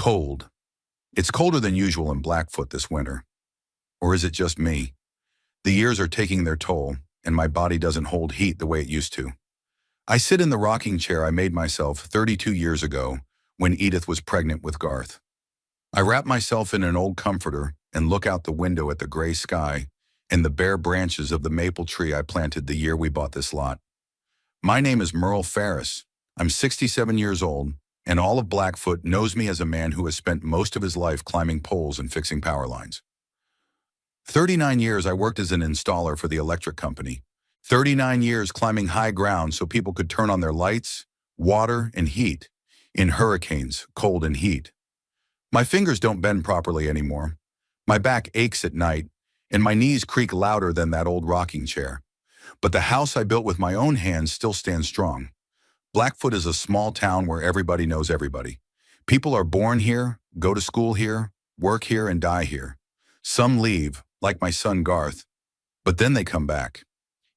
Cold. It's colder than usual in Blackfoot this winter. Or is it just me? The years are taking their toll, and my body doesn't hold heat the way it used to. I sit in the rocking chair I made myself 32 years ago when Edith was pregnant with Garth. I wrap myself in an old comforter and look out the window at the gray sky and the bare branches of the maple tree I planted the year we bought this lot. My name is Merle Ferris. I'm 67 years old, and all of Blackfoot knows me as a man who has spent most of his life climbing poles and fixing power lines. 39 years I worked as an installer for the electric company. 39 years climbing high ground so people could turn on their lights, water, and heat in hurricanes, cold and heat. My fingers don't bend properly anymore. My back aches at night, and my knees creak louder than that old rocking chair. But the house I built with my own hands still stands strong. Blackfoot is a small town where everybody knows everybody. People are born here, go to school here, work here, and die here. Some leave, like my son Garth, but then they come back.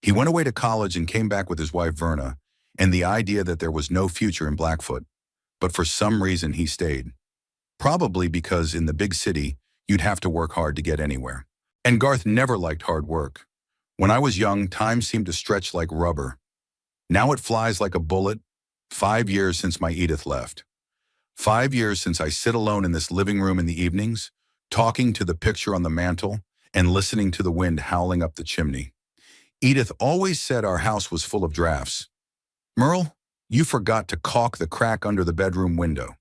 He went away to college and came back with his wife Verna, and the idea that there was no future in Blackfoot. But for some reason he stayed. Probably because in the big city, you'd have to work hard to get anywhere. And Garth never liked hard work. When I was young, time seemed to stretch like rubber. Now it flies like a bullet. 5 years since my Edith left. 5 years since I sit alone in this living room in the evenings, talking to the picture on the mantel and listening to the wind howling up the chimney. Edith always said our house was full of drafts. Merle, you forgot to caulk the crack under the bedroom window.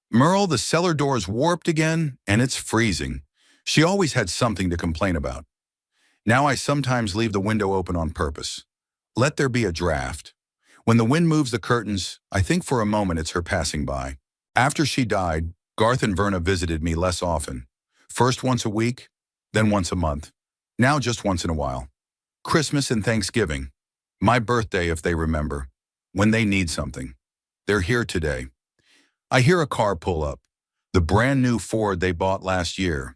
Merle, the cellar door's warped again, and it's freezing. She always had something to complain about. Now I sometimes leave the window open on purpose. Let there be a draft. When the wind moves the curtains, I think for a moment it's her passing by. After she died, Garth and Verna visited me less often. First once a week, then once a month. Now just once in a while. Christmas and Thanksgiving. My birthday if they remember. When they need something. They're here today. I hear a car pull up. The brand new Ford they bought last year.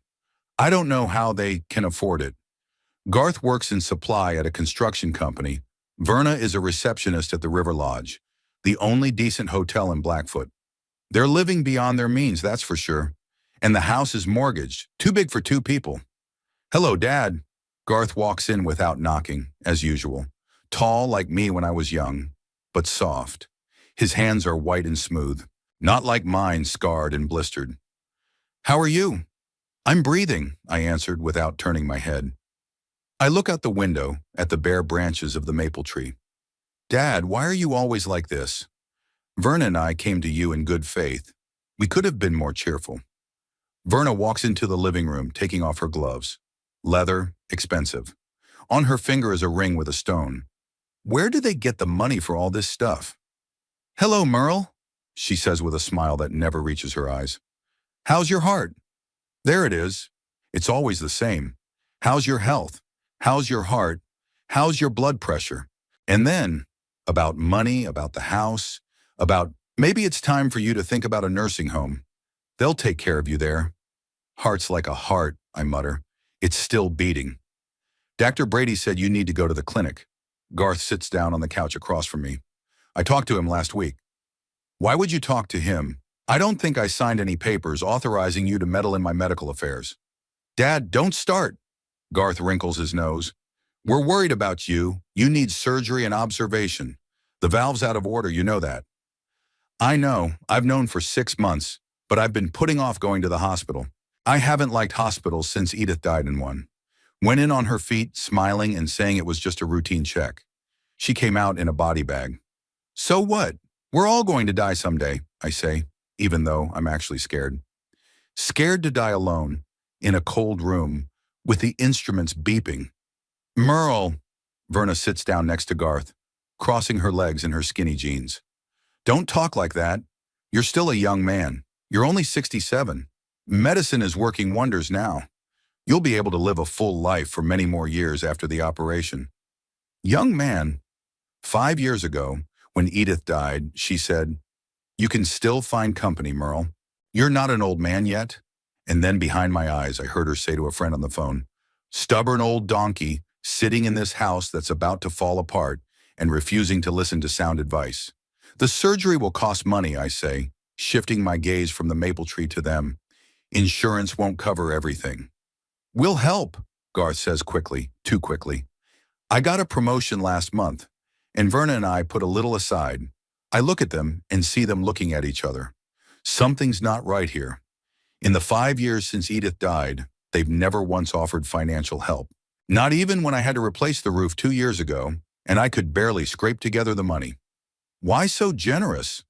I don't know how they can afford it. Garth works in supply at a construction company. Verna is a receptionist at the River Lodge, the only decent hotel in Blackfoot. They're living beyond their means, that's for sure. And the house is mortgaged, too big for 2 people. Hello, Dad. Garth walks in without knocking, as usual. Tall like me when I was young, but soft. His hands are white and smooth, not like mine, scarred and blistered. How are you? I'm breathing, I answered without turning my head. I look out the window at the bare branches of the maple tree. Dad, why are you always like this? Verna and I came to you in good faith. We could have been more cheerful. Verna walks into the living room, taking off her gloves. Leather, expensive. On her finger is a ring with a stone. Where do they get the money for all this stuff? Hello, Merle, she says with a smile that never reaches her eyes. How's your heart? There it is. It's always the same. How's your health? How's your heart? How's your blood pressure? And then, about money, about the house, about maybe it's time for you to think about a nursing home. They'll take care of you there. Heart's like a heart, I mutter. It's still beating. Dr. Brady said you need to go to the clinic. Garth sits down on the couch across from me. I talked to him last week. Why would you talk to him? I don't think I signed any papers authorizing you to meddle in my medical affairs. Dad, don't start. Garth wrinkles his nose. We're worried about you. You need surgery and observation. The valve's out of order, you know that. I know. I've known for 6 months, but I've been putting off going to the hospital. I haven't liked hospitals since Edith died in one. Went in on her feet, smiling and saying it was just a routine check. She came out in a body bag. So what? We're all going to die someday, I say, even though I'm actually scared. Scared to die alone, in a cold room, with the instruments beeping. Merle, Verna sits down next to Garth, crossing her legs in her skinny jeans. Don't talk like that. You're still a young man. You're only 67. Medicine is working wonders now. You'll be able to live a full life for many more years after the operation. Young man. 5 years ago, when Edith died, she said, you can still find company, Merle. You're not an old man yet. And then behind my eyes, I heard her say to a friend on the phone, stubborn old donkey sitting in this house that's about to fall apart and refusing to listen to sound advice. The surgery will cost money, I say. shifting my gaze from the maple tree to them. Insurance won't cover everything. We'll help, Garth says quickly, too quickly. I got a promotion last month, and Verna and I put a little aside. I look at them and see them looking at each other. Something's not right here. In the 5 years since Edith died, they've never once offered financial help. Not even when I had to replace the roof 2 years ago, and I could barely scrape together the money. Why so generous?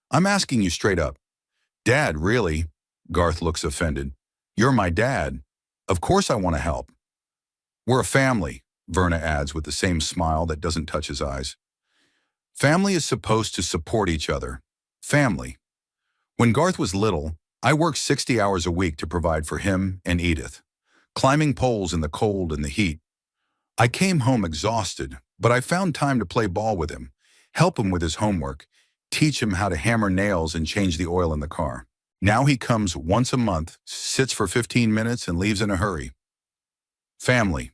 I'm asking you straight up. Dad, really? Garth looks offended. You're my dad. Of course I want to help. We're a family, Verna adds with the same smile that doesn't touch his eyes. Family is supposed to support each other. Family. When Garth was little, I worked 60 hours a week to provide for him and Edith, climbing poles in the cold and the heat. I came home exhausted, but I found time to play ball with him, help him with his homework, teach him how to hammer nails and change the oil in the car. Now he comes once a month, sits for 15 minutes and leaves in a hurry. Family.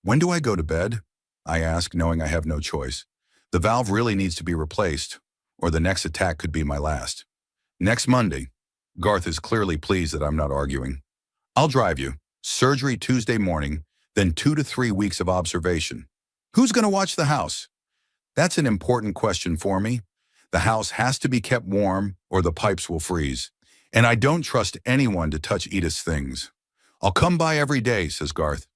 When do I go to bed? I ask, knowing I have no choice. The valve really needs to be replaced, or the next attack could be my last. Next Monday. Garth is clearly pleased that I'm not arguing. I'll drive you. Surgery Tuesday morning, then 2 to 3 weeks of observation. Who's going to watch the house? That's an important question for me. The house has to be kept warm or the pipes will freeze. And I don't trust anyone to touch Edith's things. I'll come by every day, says Garth.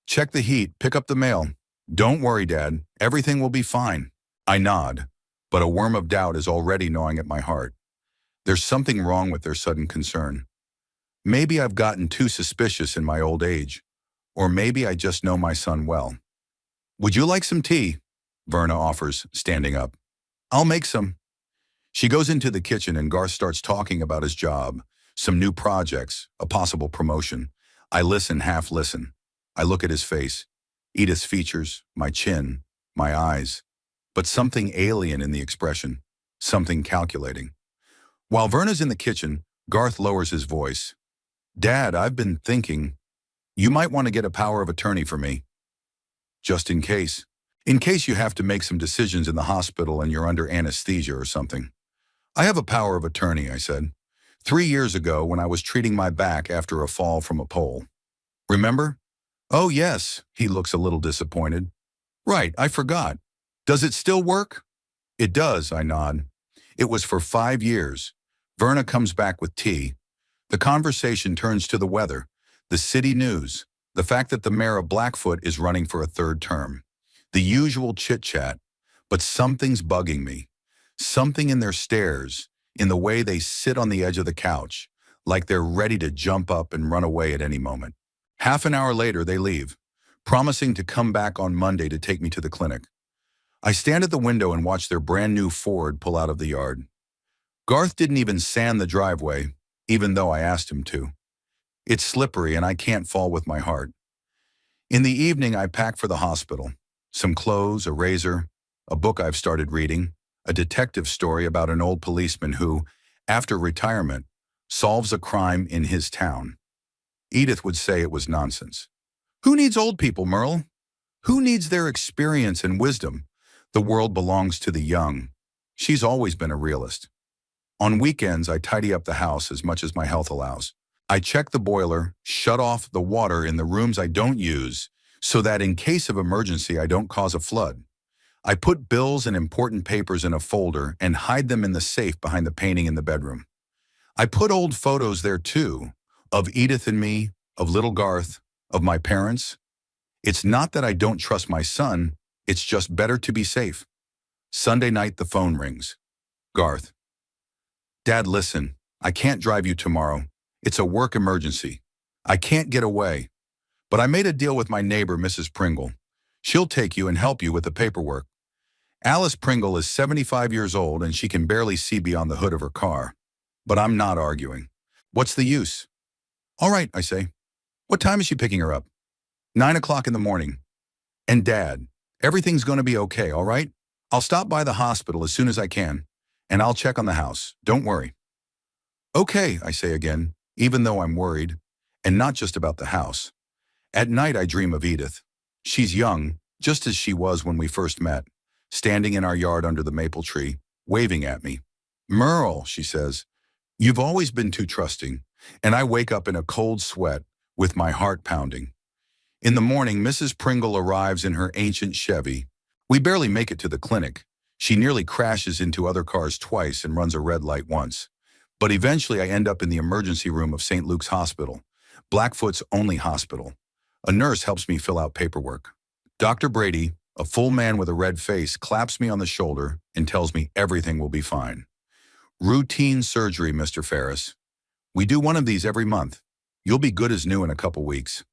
Check the heat, pick up the mail. Don't worry, Dad. Everything will be fine. I nod, but a worm of doubt is already gnawing at my heart. There's something wrong with their sudden concern. Maybe I've gotten too suspicious in my old age, or maybe I just know my son well. Would you like some tea? Verna offers, standing up. I'll make some. She goes into the kitchen and Garth starts talking about his job, some new projects, a possible promotion. I listen, half listen. I look at his face, Edith's features, my chin, my eyes, but something alien in the expression, something calculating. While Verna's in the kitchen, Garth lowers his voice. Dad, I've been thinking, you might want to get a power of attorney for me. Just in case. In case you have to make some decisions in the hospital and you're under anesthesia or something. I have a power of attorney, I said. 3 years ago when I was treating my back after a fall from a pole. Remember? Oh yes, he looks a little disappointed. Right, I forgot. Does it still work? It does, I nod. It was for 5 years. Verna comes back with tea. The conversation turns to the weather, the city news, the fact that the mayor of Blackfoot is running for a 3rd term. The usual chit-chat, but something's bugging me. Something in their stares, in the way they sit on the edge of the couch, like they're ready to jump up and run away at any moment. Half an hour later, they leave, promising to come back on Monday to take me to the clinic. I stand at the window and watch their brand new Ford pull out of the yard. Garth didn't even sand the driveway, even though I asked him to. It's slippery and I can't fall with my heart. In the evening, I pack for the hospital. Some clothes, a razor, a book I've started reading, a detective story about an old policeman who, after retirement, solves a crime in his town. Edith would say it was nonsense. Who needs old people, Merle? Who needs their experience and wisdom? The world belongs to the young. She's always been a realist. On weekends, I tidy up the house as much as my health allows. I check the boiler, shut off the water in the rooms I don't use, so that in case of emergency, I don't cause a flood. I put bills and important papers in a folder and hide them in the safe behind the painting in the bedroom. I put old photos there too, of Edith and me, of little Garth, of my parents. It's not that I don't trust my son, it's just better to be safe. Sunday night, the phone rings. Garth. Dad, listen, I can't drive you tomorrow. It's a work emergency. I can't get away. But I made a deal with my neighbor, Mrs. Pringle. She'll take you and help you with the paperwork. Alice Pringle is 75 years old and she can barely see beyond the hood of her car. But I'm not arguing. What's the use? All right, I say. What time is she picking her up? 9 o'clock in the morning. And Dad, everything's going to be okay, all right? I'll stop by the hospital as soon as I can, and I'll check on the house. Don't worry. Okay, I say again, even though I'm worried, and not just about the house. At night, I dream of Edith. She's young, just as she was when we first met, standing in our yard under the maple tree, waving at me. Merle, she says, You've always been too trusting, and I wake up in a cold sweat with my heart pounding. In the morning, Mrs. Pringle arrives in her ancient Chevy. We barely make it to the clinic. She nearly crashes into other cars twice and runs a red light once. But eventually I end up in the emergency room of St. Luke's Hospital, Blackfoot's only hospital. A nurse helps me fill out paperwork. Dr. Brady, a full man with a red face, claps me on the shoulder and tells me everything will be fine. Routine surgery, Mr. Ferris. We do one of these every month. You'll be good as new in a couple weeks.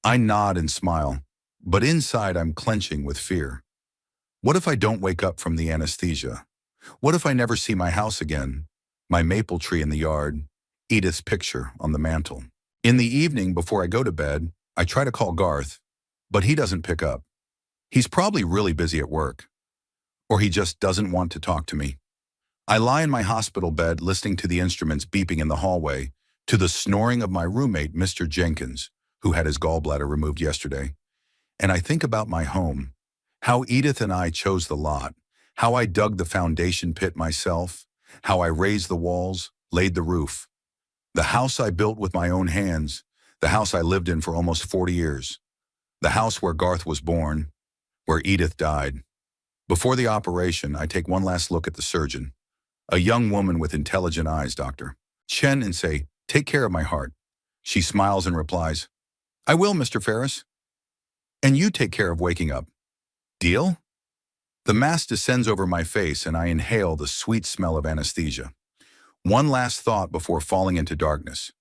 I nod and smile, but inside I'm clenching with fear. What if I don't wake up from the anesthesia? What if I never see my house again? My maple tree in the yard, Edith's picture on the mantle. In the evening, before I go to bed, I try to call Garth, but he doesn't pick up. He's probably really busy at work, or he just doesn't want to talk to me. I lie in my hospital bed listening to the instruments beeping in the hallway, to the snoring of my roommate, Mr. Jenkins, who had his gallbladder removed yesterday. And I think about my home, how Edith and I chose the lot, how I dug the foundation pit myself, how I raised the walls, laid the roof. The house I built with my own hands, the house I lived in for almost 40 years, the house where Garth was born, where Edith died. Before the operation, I take one last look at the surgeon, a young woman with intelligent eyes, Dr. Chen, and say, "Take care of my heart." She smiles and replies, "I will, Mr. Ferris. And you take care of waking up. Deal?" The mask descends over my face and I inhale the sweet smell of anesthesia. One last thought before falling into darkness.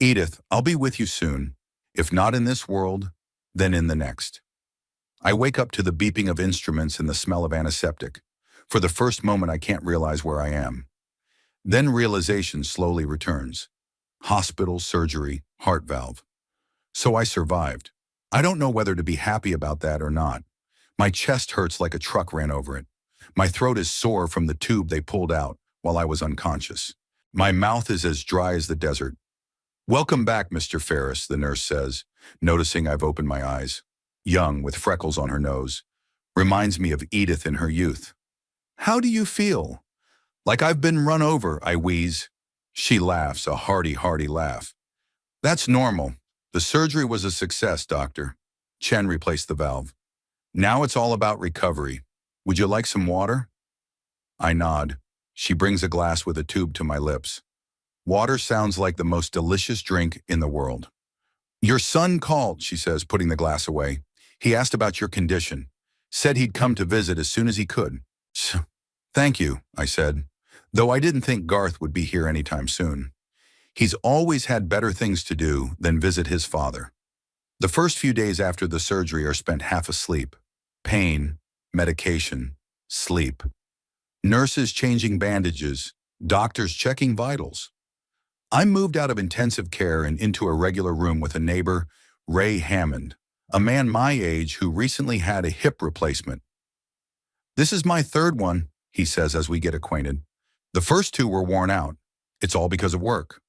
Edith, I'll be with you soon. If not in this world, then in the next. I wake up to the beeping of instruments and the smell of antiseptic. For the first moment, I can't realize where I am. Then realization slowly returns. Hospital, surgery, heart valve. So I survived. I don't know whether to be happy about that or not. My chest hurts like a truck ran over it. My throat is sore from the tube they pulled out while I was unconscious. My mouth is as dry as the desert. "Welcome back, Mr. Ferris," the nurse says, noticing I've opened my eyes. Young, with freckles on her nose. Reminds me of Edith in her youth. "How do you feel?" "Like I've been run over," I wheeze. She laughs, a hearty laugh. "That's normal. The surgery was a success, doctor." Chen replaced the valve. "Now it's all about recovery. Would you like some water?" I nod. She brings a glass with a tube to my lips. Water sounds like the most delicious drink in the world. "Your son called," she says, putting the glass away. "He asked about your condition. Said he'd come to visit as soon as he could." "Thank you," I said, though I didn't think Garth would be here anytime soon. He's always had better things to do than visit his father. The first few days after the surgery are spent half asleep. Pain, medication, sleep. Nurses changing bandages, doctors checking vitals. I moved out of intensive care and into a regular room with a neighbor, Ray Hammond, a man my age who recently had a hip replacement. "This is my third one," he says as we get acquainted. "The first two were worn out. It's all because of work.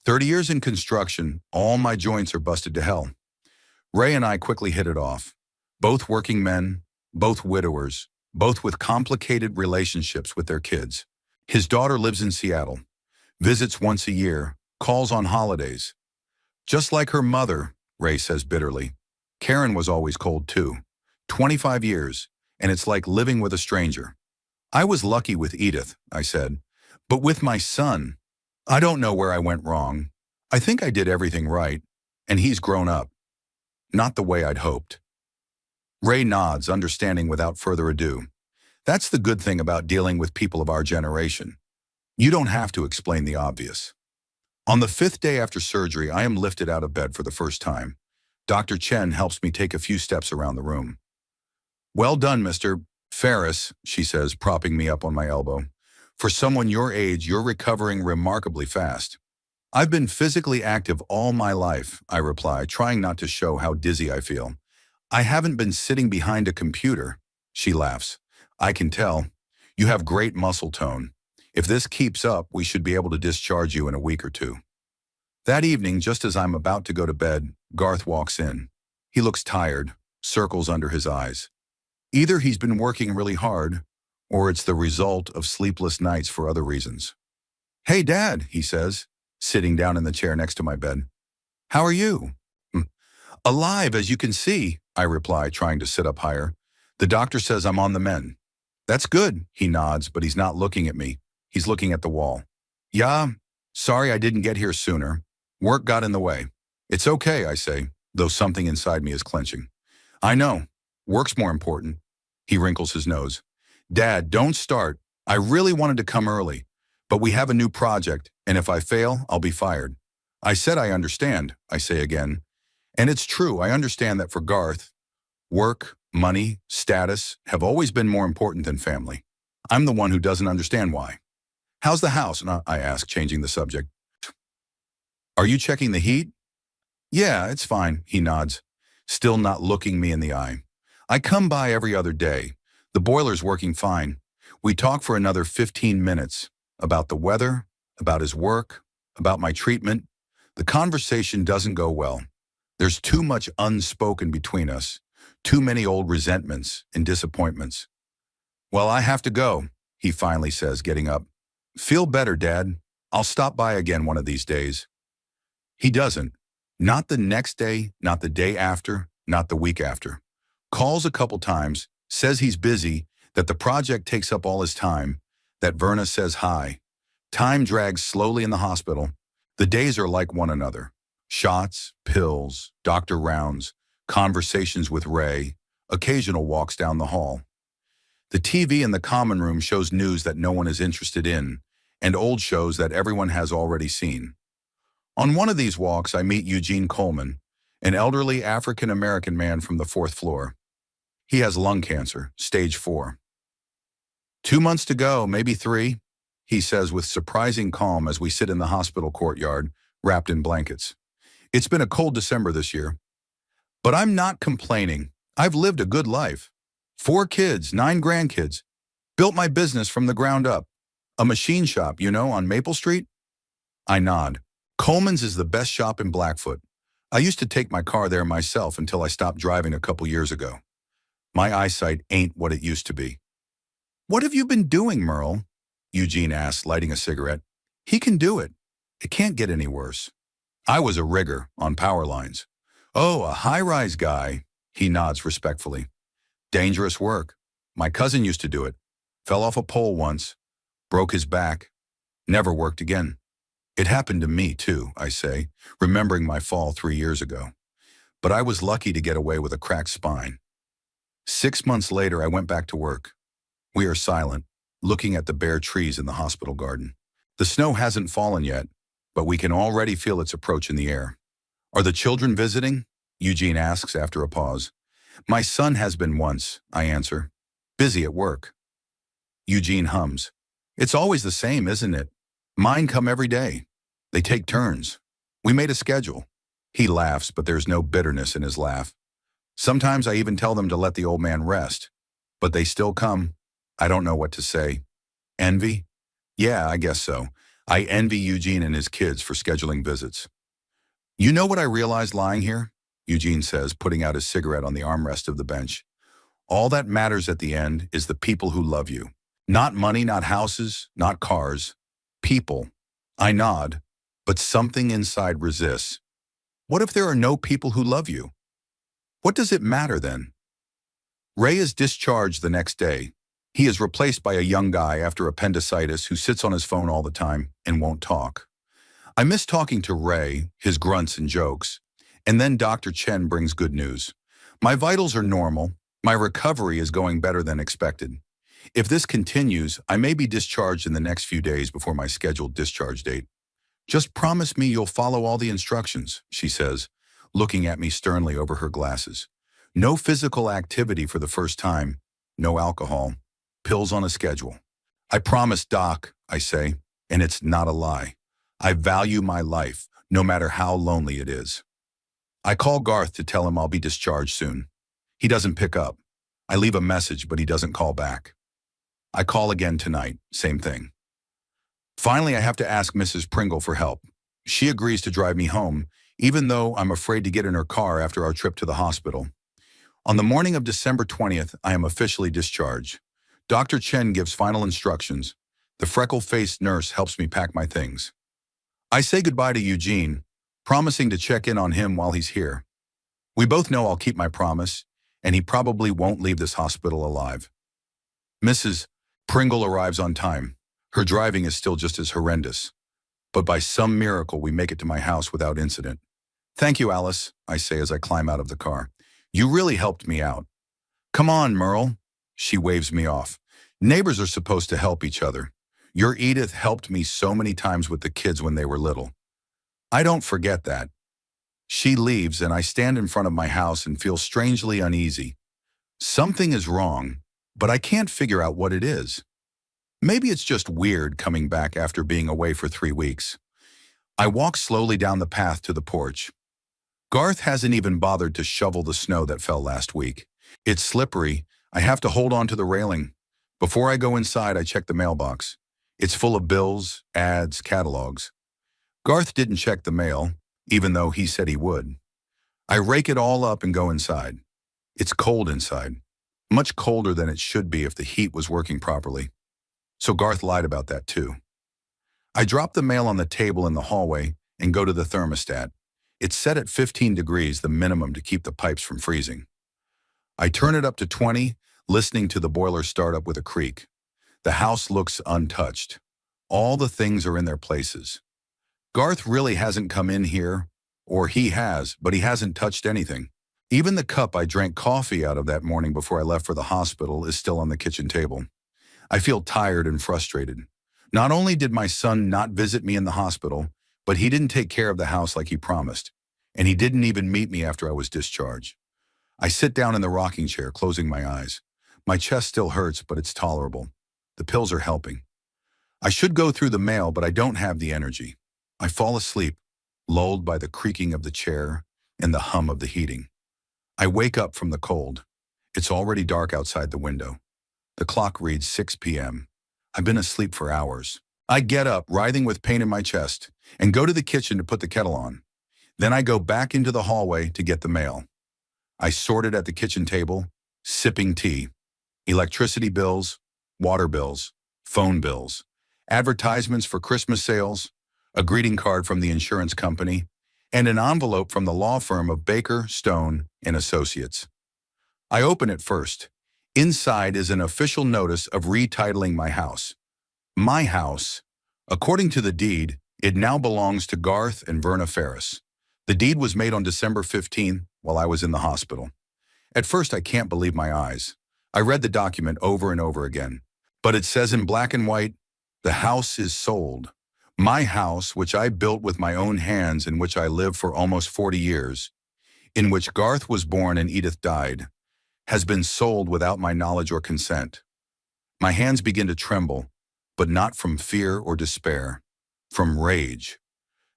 30 years in construction, all my joints are busted to hell." Ray and I quickly hit it off. Both working men, both widowers, both with complicated relationships with their kids. His daughter lives in Seattle, visits once a year, calls on holidays. "Just like her mother," Ray says bitterly. "Karen was always cold too. 25 years, and it's like living with a stranger." "I was lucky with Edith," I said, "but with my son, I don't know where I went wrong. I think I did everything right, and he's grown up. Not the way I'd hoped." Ray nods, understanding without further ado. That's the good thing about dealing with people of our generation. You don't have to explain the obvious. On the 5th day after surgery, I am lifted out of bed for the first time. Dr. Chen helps me take a few steps around the room. "Well done, Mr. Ferris," she says, propping me up on my elbow. "For someone your age, you're recovering remarkably fast." "I've been physically active all my life," I reply, trying not to show how dizzy I feel. "I haven't been sitting behind a computer." She laughs. "I can tell. You have great muscle tone. If this keeps up, we should be able to discharge you in a week or two." That evening, just as I'm about to go to bed, Garth walks in. He looks tired, circles under his eyes. Either he's been working really hard, or it's the result of sleepless nights for other reasons. Hey, Dad, he says, sitting down in the chair next to my bed. How are you? "Hmm, alive, as you can see," I reply, trying to sit up higher. The doctor says I'm on the mend. That's good, he nods, but he's not looking at me. He's looking at the wall. Yeah, sorry I didn't get here sooner. Work got in the way. It's okay, I say, though something inside me is clenching. I know. Work's more important. He wrinkles his nose. Dad, don't start. I really wanted to come early, but we have a new project, and if I fail, I'll be fired. I said I understand, I say again. And it's true, I understand that for Garth, work, money, status have always been more important than family. I'm the one who doesn't understand why. How's the house? I ask, changing the subject. Are you checking the heat? Yeah, it's fine, he nods, still not looking me in the eye. I come by every other day. The boiler's working fine. We talk for another 15 minutes about the weather, about his work, about my treatment. The conversation doesn't go well. There's too much unspoken between us, too many old resentments and disappointments. Well, I have to go, he finally says, getting up. Feel better, Dad. I'll stop by again one of these days. He doesn't. Not the next day, not the day after, not the week after. Calls a couple times, says he's busy, that the project takes up all his time, that Verna says hi. Time drags slowly in the hospital. The days are like one another. Shots, pills, doctor rounds, conversations with Ray, occasional walks down the hall. The TV in the common room shows news that no one is interested in, and old shows that everyone has already seen. On one of these walks, I meet Eugene Coleman, an elderly African-American man from the 4th floor. He has lung cancer, stage 4. 2 months to go, maybe 3, he says with surprising calm as we sit in the hospital courtyard, wrapped in blankets. It's been a cold December this year. But I'm not complaining. I've lived a good life. 4 kids, 9 grandkids. Built my business from the ground up. A machine shop, on Maple Street? I nod. Coleman's is the best shop in Blackfoot. I used to take my car there myself until I stopped driving a couple years ago. My eyesight ain't what it used to be. What have you been doing, Merle? Eugene asks, lighting a cigarette. He can do it. It can't get any worse. I was a rigger on power lines. Oh, a high-rise guy, he nods respectfully. Dangerous work. My cousin used to do it. Fell off a pole once. Broke his back. Never worked again. It happened to me, too, I say, remembering my fall 3 years ago. But I was lucky to get away with a cracked spine. 6 months later, I went back to work. We are silent, looking at the bare trees in the hospital garden. The snow hasn't fallen yet, but we can already feel its approach in the air. Are the children visiting? Eugene asks after a pause. My son has been once, I answer. Busy at work. Eugene hums. It's always the same, isn't it? Mine come every day. They take turns. We made a schedule. He laughs, but there's no bitterness in his laugh. Sometimes I even tell them to let the old man rest. But they still come. I don't know what to say. Envy? Yeah, I guess so. I envy Eugene and his kids for scheduling visits. You know what I realized lying here? Eugene says, putting out his cigarette on the armrest of the bench. All that matters at the end is the people who love you. Not money, not houses, not cars. People. I nod, but something inside resists. What if there are no people who love you? What does it matter then? Ray is discharged the next day. He is replaced by a young guy after appendicitis who sits on his phone all the time and won't talk. I miss talking to Ray, his grunts and jokes. And then Dr. Chen brings good news. My vitals are normal. My recovery is going better than expected. If this continues, I may be discharged in the next few days before my scheduled discharge date. Just promise me you'll follow all the instructions, she says, looking at me sternly over her glasses. No physical activity for the first time. No alcohol. Pills on a schedule. I promise, Doc, I say, and it's not a lie. I value my life, no matter how lonely it is. I call Garth to tell him I'll be discharged soon. He doesn't pick up. I leave a message, but he doesn't call back. I call again tonight, same thing. Finally, I have to ask Mrs. Pringle for help. She agrees to drive me home, even though I'm afraid to get in her car after our trip to the hospital. On the morning of December 20th, I am officially discharged. Dr. Chen gives final instructions. The freckle-faced nurse helps me pack my things. I say goodbye to Eugene, promising to check in on him while he's here. We both know I'll keep my promise, and he probably won't leave this hospital alive. Mrs. Pringle arrives on time. Her driving is still just as horrendous. But by some miracle, we make it to my house without incident. Thank you, Alice, I say as I climb out of the car. You really helped me out. Come on, Merle. She waves me off. Neighbors are supposed to help each other. Your Edith helped me so many times with the kids when they were little. I don't forget that. She leaves and I stand in front of my house and feel strangely uneasy. Something is wrong, but I can't figure out what it is. Maybe it's just weird coming back after being away for 3 weeks. I walk slowly down the path to the porch. Garth hasn't even bothered to shovel the snow that fell last week. It's slippery. I have to hold on to the railing. Before I go inside, I check the mailbox. It's full of bills, ads, catalogs. Garth didn't check the mail, even though he said he would. I rake it all up and go inside. It's cold inside. Much colder than it should be if the heat was working properly. So Garth lied about that too. I drop the mail on the table in the hallway and go to the thermostat. It's set at 15 degrees, the minimum to keep the pipes from freezing. I turn it up to 20, listening to the boiler start up with a creak. The house looks untouched. All the things are in their places. Garth really hasn't come in here, or he has, but he hasn't touched anything. Even the cup I drank coffee out of that morning before I left for the hospital is still on the kitchen table. I feel tired and frustrated. Not only did my son not visit me in the hospital, but he didn't take care of the house like he promised, and he didn't even meet me after I was discharged. I sit down in the rocking chair, closing my eyes. My chest still hurts, but it's tolerable. The pills are helping. I should go through the mail, but I don't have the energy. I fall asleep, lulled by the creaking of the chair and the hum of the heating. I wake up from the cold. It's already dark outside the window. The clock reads 6 p.m. I've been asleep for hours. I get up, writhing with pain in my chest, and go to the kitchen to put the kettle on. Then I go back into the hallway to get the mail. I sort it at the kitchen table, sipping tea. Electricity bills, water bills, phone bills, advertisements for Christmas sales, a greeting card from the insurance company, and an envelope from the law firm of Baker, Stone and Associates. I open it first. Inside is an official notice of retitling my house. My house. According to the deed, it now belongs to Garth and Verna Ferris. The deed was made on December 15th while I was in the hospital. At first, I can't believe my eyes. I read the document over and over again. But it says in black and white, the house is sold. My house, which I built with my own hands, in which I lived for almost 40 years, in which Garth was born and Edith died, has been sold without my knowledge or consent. My hands begin to tremble, but not from fear or despair, from rage.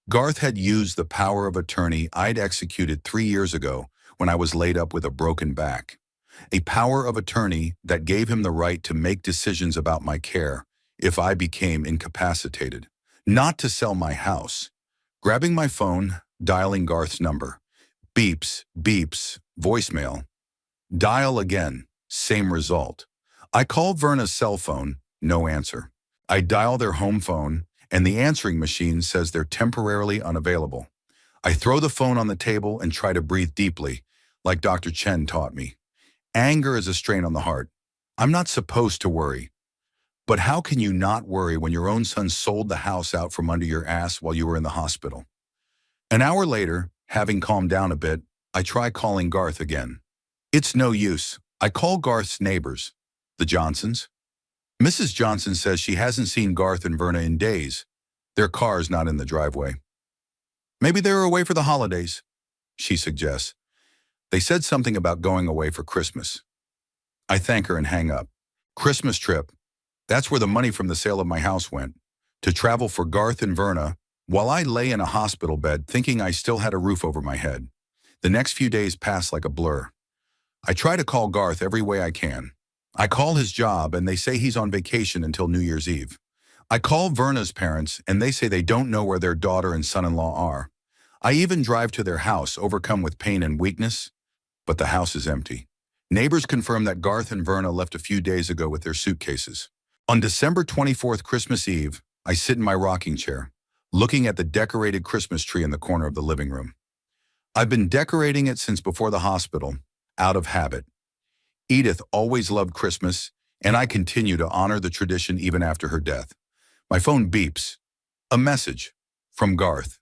Garth had used the power of attorney I'd executed 3 years ago when I was laid up with a broken back. A power of attorney that gave him the right to make decisions about my care if I became incapacitated, not to sell my house. Grabbing my phone, dialing Garth's number. Beeps, beeps, voicemail. Dial again, same result. I call Verna's cell phone, no answer. I dial their home phone, and the answering machine says they're temporarily unavailable. I throw the phone on the table and try to breathe deeply, like Dr. Chen taught me. Anger is a strain on the heart. I'm not supposed to worry. But how can you not worry when your own son sold the house out from under your ass while you were in the hospital? An hour later, having calmed down a bit, I try calling Garth again. It's no use. I call Garth's neighbors, the Johnsons. Mrs. Johnson says she hasn't seen Garth and Verna in days. Their car's not in the driveway. Maybe they're away for the holidays, she suggests. They said something about going away for Christmas. I thank her and hang up. Christmas trip. That's where the money from the sale of my house went. To travel for Garth and Verna while I lay in a hospital bed thinking I still had a roof over my head. The next few days pass like a blur. I try to call Garth every way I can. I call his job and they say he's on vacation until New Year's Eve. I call Verna's parents and they say they don't know where their daughter and son-in-law are. I even drive to their house, overcome with pain and weakness, but the house is empty. Neighbors confirm that Garth and Verna left a few days ago with their suitcases. On December 24th, Christmas Eve, I sit in my rocking chair, looking at the decorated Christmas tree in the corner of the living room. I've been decorating it since before the hospital, out of habit. Edith always loved Christmas, and I continue to honor the tradition even after her death. My phone beeps. A message from Garth.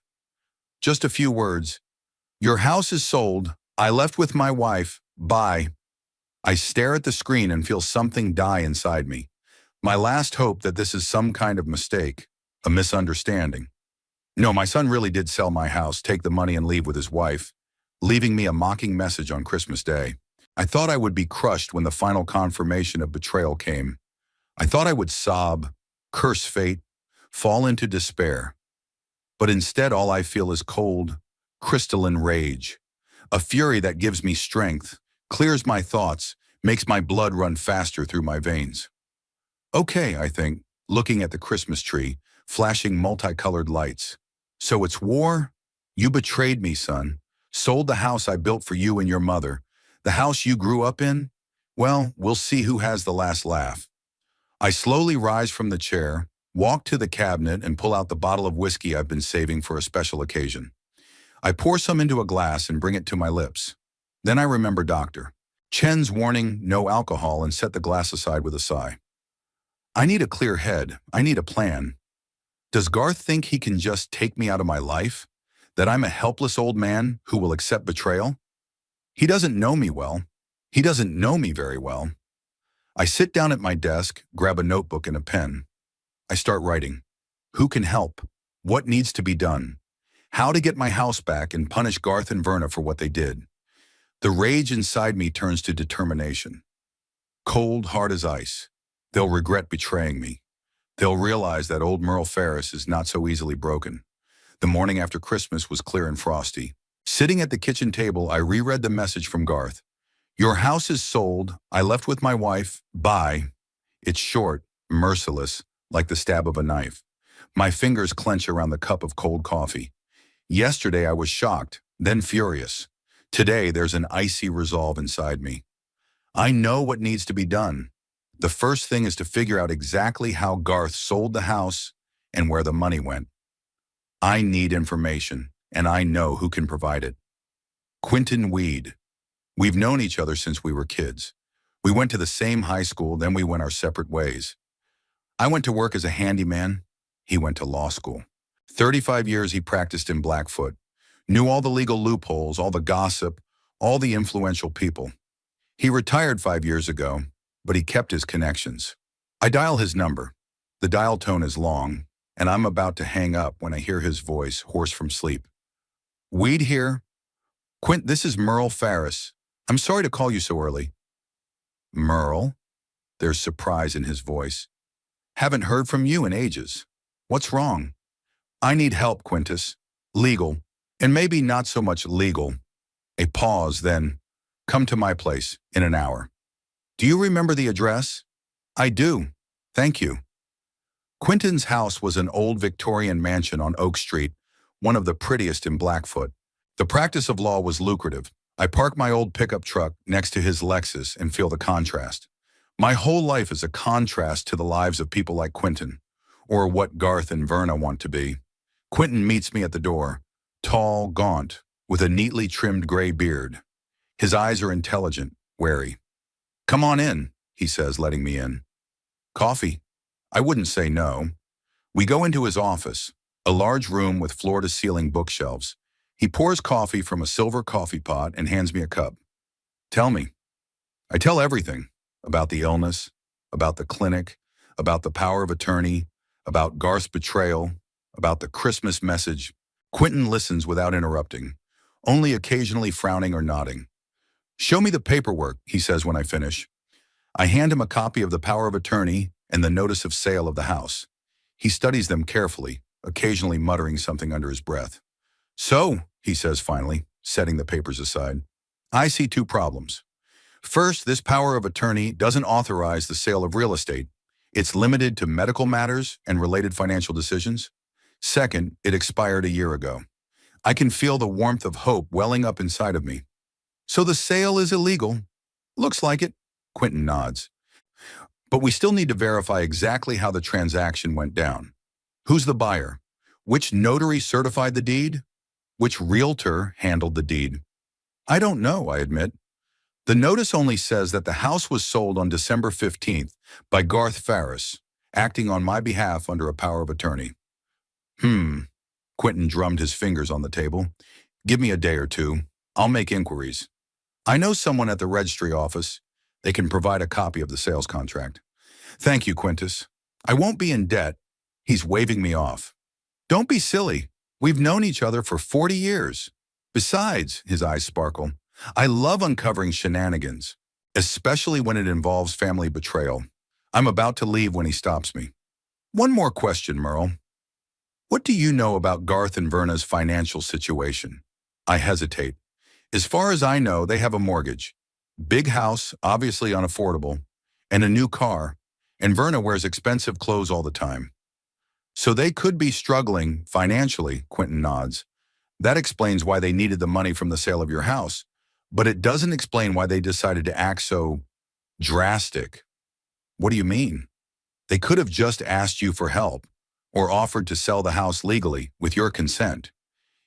Just a few words. Your house is sold. I left with my wife. Bye. I stare at the screen and feel something die inside me. My last hope that this is some kind of mistake, a misunderstanding. No, my son really did sell my house, take the money and leave with his wife, leaving me a mocking message on Christmas Day. I thought I would be crushed when the final confirmation of betrayal came. I thought I would sob, curse fate, fall into despair. But instead all I feel is cold, crystalline rage. A fury that gives me strength, clears my thoughts, makes my blood run faster through my veins. Okay, I think, looking at the Christmas tree, flashing multicolored lights. So it's war? You betrayed me, son. Sold the house I built for you and your mother. The house you grew up in? Well, we'll see who has the last laugh. I slowly rise from the chair, walk to the cabinet and pull out the bottle of whiskey I've been saving for a special occasion. I pour some into a glass and bring it to my lips. Then I remember Dr. Chen's warning, no alcohol, and set the glass aside with a sigh. I need a clear head. I need a plan. Does Garth think he can just take me out of my life? That I'm a helpless old man who will accept betrayal? He doesn't know me well. He doesn't know me very well. I sit down at my desk, grab a notebook and a pen. I start writing. Who can help? What needs to be done? How to get my house back and punish Garth and Verna for what they did. The rage inside me turns to determination. Cold, hard as ice. They'll regret betraying me. They'll realize that old Merle Ferris is not so easily broken. The morning after Christmas was clear and frosty. Sitting at the kitchen table, I reread the message from Garth. Your house is sold. I left with my wife. Bye. It's short, merciless, like the stab of a knife. My fingers clench around the cup of cold coffee. Yesterday I was shocked, then furious. Today there's an icy resolve inside me. I know what needs to be done. The first thing is to figure out exactly how Garth sold the house and where the money went. I need information, and I know who can provide it. Quentin Weed. We've known each other since we were kids. We went to the same high school, then we went our separate ways. I went to work as a handyman. He went to law school. 35 years he practiced in Blackfoot. Knew all the legal loopholes, all the gossip, all the influential people. He retired 5 years ago, but he kept his connections. I dial his number. The dial tone is long, and I'm about to hang up when I hear his voice, hoarse from sleep. Weed here. Quint, this is Merle Ferris. I'm sorry to call you so early. Merle? There's surprise in his voice. Haven't heard from you in ages. What's wrong? I need help, Quintus. Legal, and maybe not so much legal. A pause, then, come to my place in an hour. Do you remember the address? I do. Thank you. Quentin's house was an old Victorian mansion on Oak Street, one of the prettiest in Blackfoot. The practice of law was lucrative. I park my old pickup truck next to his Lexus and feel the contrast. My whole life is a contrast to the lives of people like Quentin, or what Garth and Verna want to be. Quentin meets me at the door, tall, gaunt, with a neatly trimmed gray beard. His eyes are intelligent, wary. Come on in, he says, letting me in. Coffee? I wouldn't say no. We go into his office, a large room with floor-to-ceiling bookshelves. He pours coffee from a silver coffee pot and hands me a cup. Tell me. I tell everything, about the illness, about the clinic, about the power of attorney, about Garth's betrayal, about the Christmas message. Quentin listens without interrupting, only occasionally frowning or nodding. Show me the paperwork, he says when I finish. I hand him a copy of the power of attorney and the notice of sale of the house. He studies them carefully, occasionally muttering something under his breath. So, he says finally, setting the papers aside, I see two problems. First, this power of attorney doesn't authorize the sale of real estate. It's limited to medical matters and related financial decisions. Second, it expired a year ago. I can feel the warmth of hope welling up inside of me. So the sale is illegal. Looks like it. Quentin nods. But we still need to verify exactly how the transaction went down. Who's the buyer? Which notary certified the deed? Which realtor handled the deed? I don't know, I admit. The notice only says that the house was sold on December 15th by Garth Farris, acting on my behalf under a power of attorney. Quentin drummed his fingers on the table. Give me a day or two. I'll make inquiries. I know someone at the registry office. They can provide a copy of the sales contract. Thank you, Quintus. I won't be in debt. He's waving me off. Don't be silly. We've known each other for 40 years. Besides, his eyes sparkle, I love uncovering shenanigans, especially when it involves family betrayal. I'm about to leave when he stops me. One more question, Merle. What do you know about Garth and Verna's financial situation? I hesitate. As far as I know, they have a mortgage. Big house, obviously unaffordable, and a new car, and Verna wears expensive clothes all the time. So they could be struggling financially, Quentin nods. That explains why they needed the money from the sale of your house, but it doesn't explain why they decided to act so drastic. What do you mean? They could have just asked you for help or offered to sell the house legally with your consent.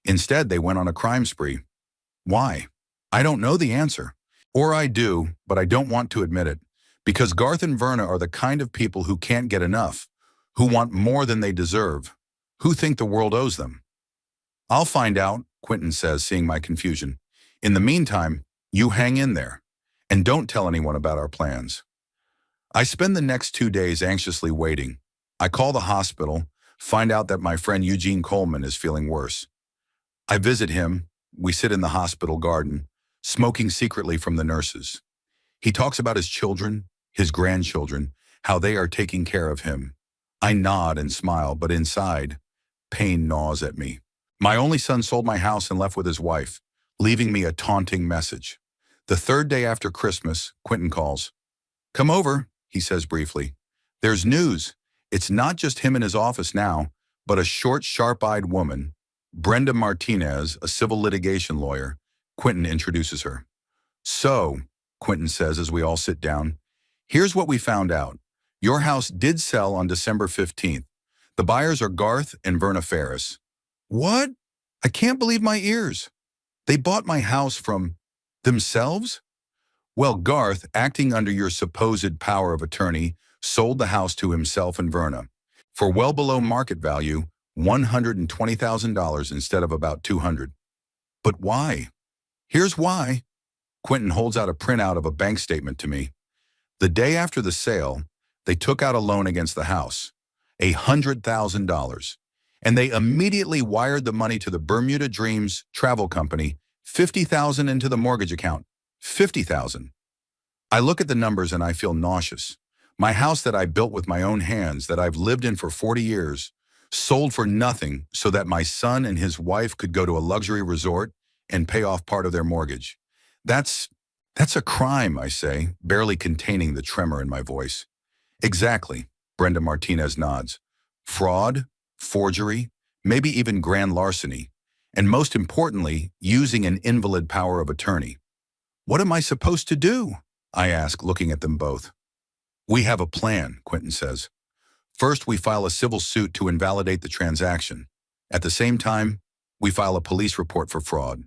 Instead, they went on a crime spree. Why? I don't know the answer. Or I do, but I don't want to admit it. Because Garth and Verna are the kind of people who can't get enough, who want more than they deserve, who think the world owes them. I'll find out, Quentin says, seeing my confusion. In the meantime, you hang in there, and don't tell anyone about our plans. I spend the next 2 days anxiously waiting. I call the hospital, find out that my friend Eugene Coleman is feeling worse. I visit him. We sit in the hospital garden, smoking secretly from the nurses. He talks about his children, his grandchildren, how they are taking care of him. I nod and smile, but inside, pain gnaws at me. My only son sold my house and left with his wife, leaving me a taunting message. The third day after Christmas, Quentin calls. Come over, he says briefly. There's news. It's not just him in his office now, but a short, sharp-eyed woman, Brenda Martinez, a civil litigation lawyer. Quentin introduces her. So, Quentin says as we all sit down, here's what we found out. Your house did sell on December 15th. The buyers are Garth and Verna Farris. What? I can't believe my ears. They bought my house from themselves? Well, Garth, acting under your supposed power of attorney, sold the house to himself and Verna for well below market value, $120,000 instead of about $200,000. But why? Here's why. Quentin holds out a printout of a bank statement to me. The day after the sale, they took out a loan against the house, $100,000, and they immediately wired the money to the Bermuda Dreams travel company, $50,000 into the mortgage account, $50,000. I look at the numbers and I feel nauseous. My house that I built with my own hands, that I've lived in for 40 years, sold for nothing so that my son and his wife could go to a luxury resort and pay off part of their mortgage. That's a crime, I say, barely containing the tremor in my voice. Exactly, Brenda Martinez nods. Fraud, forgery, maybe even grand larceny, and most importantly, using an invalid power of attorney. What am I supposed to do? I ask, looking at them both. We have a plan, Quentin says. First, we file a civil suit to invalidate the transaction. At the same time, we file a police report for fraud.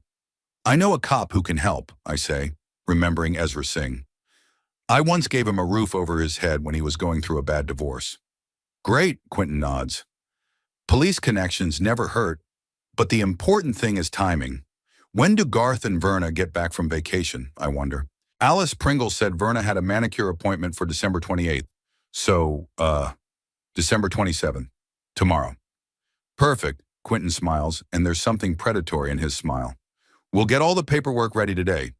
I know a cop who can help, I say, remembering Ezra Singh. I once gave him a roof over his head when he was going through a bad divorce. Great, Quentin nods. Police connections never hurt, but the important thing is timing. When do Garth and Verna get back from vacation, I wonder? Alice Pringle said Verna had a manicure appointment for December 28th. So, December 27th, tomorrow. Perfect, Quentin smiles, and there's something predatory in his smile. We'll get all the paperwork ready today.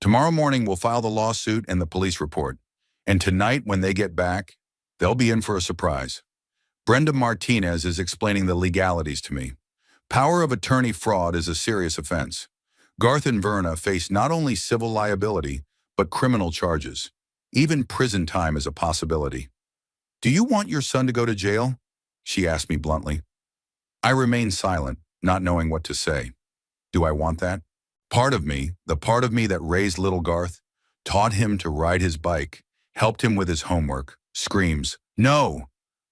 Tomorrow morning, we'll file the lawsuit and the police report. And tonight, when they get back, they'll be in for a surprise. Brenda Martinez is explaining the legalities to me. Power of attorney fraud is a serious offense. Garth and Verna face not only civil liability, but criminal charges. Even prison time is a possibility. Do you want your son to go to jail? She asked me bluntly. I remain silent, not knowing what to say. Do I want that? Part of me, the part of me that raised little Garth, taught him to ride his bike, helped him with his homework, screams, "No!"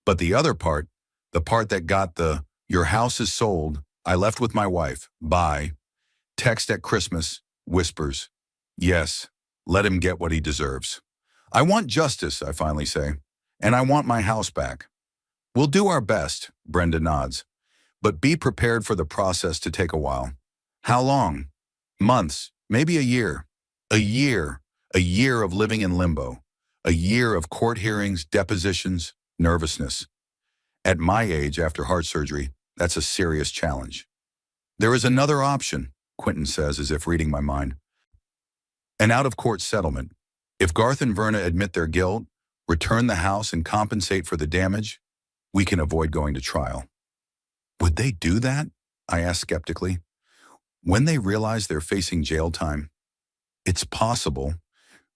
But the other part, the part that got the, "Your house is sold, I left with my wife, bye," text at Christmas, whispers, "Yes, let him get what he deserves. I want justice," I finally say, "and I want my house back." "We'll do our best," Brenda nods, "but be prepared for the process to take a while." "How long?" "Months, maybe a year." A year. A year of living in limbo. A year of court hearings, depositions, nervousness. At my age, after heart surgery, that's a serious challenge. "There is another option," Quentin says as if reading my mind. "An out-of-court settlement. If Garth and Verna admit their guilt, return the house and compensate for the damage, we can avoid going to trial." "Would they do that?" I asked skeptically. "When they realize they're facing jail time?" "It's possible."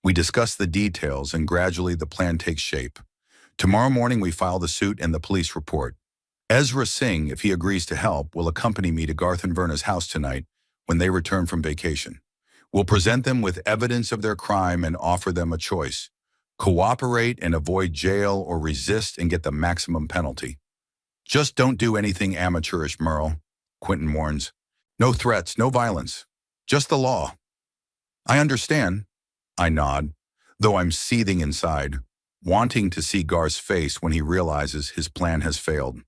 We discuss the details and gradually the plan takes shape. Tomorrow morning we file the suit and the police report. Ezra Singh, if he agrees to help, will accompany me to Garth and Verna's house tonight when they return from vacation. We'll present them with evidence of their crime and offer them a choice: cooperate and avoid jail, or resist and get the maximum penalty. "Just don't do anything amateurish, Merle," Quentin warns. "No threats, no violence. Just the law." "I understand." I nod, though I'm seething inside, wanting to see Garth's face when he realizes his plan has failed.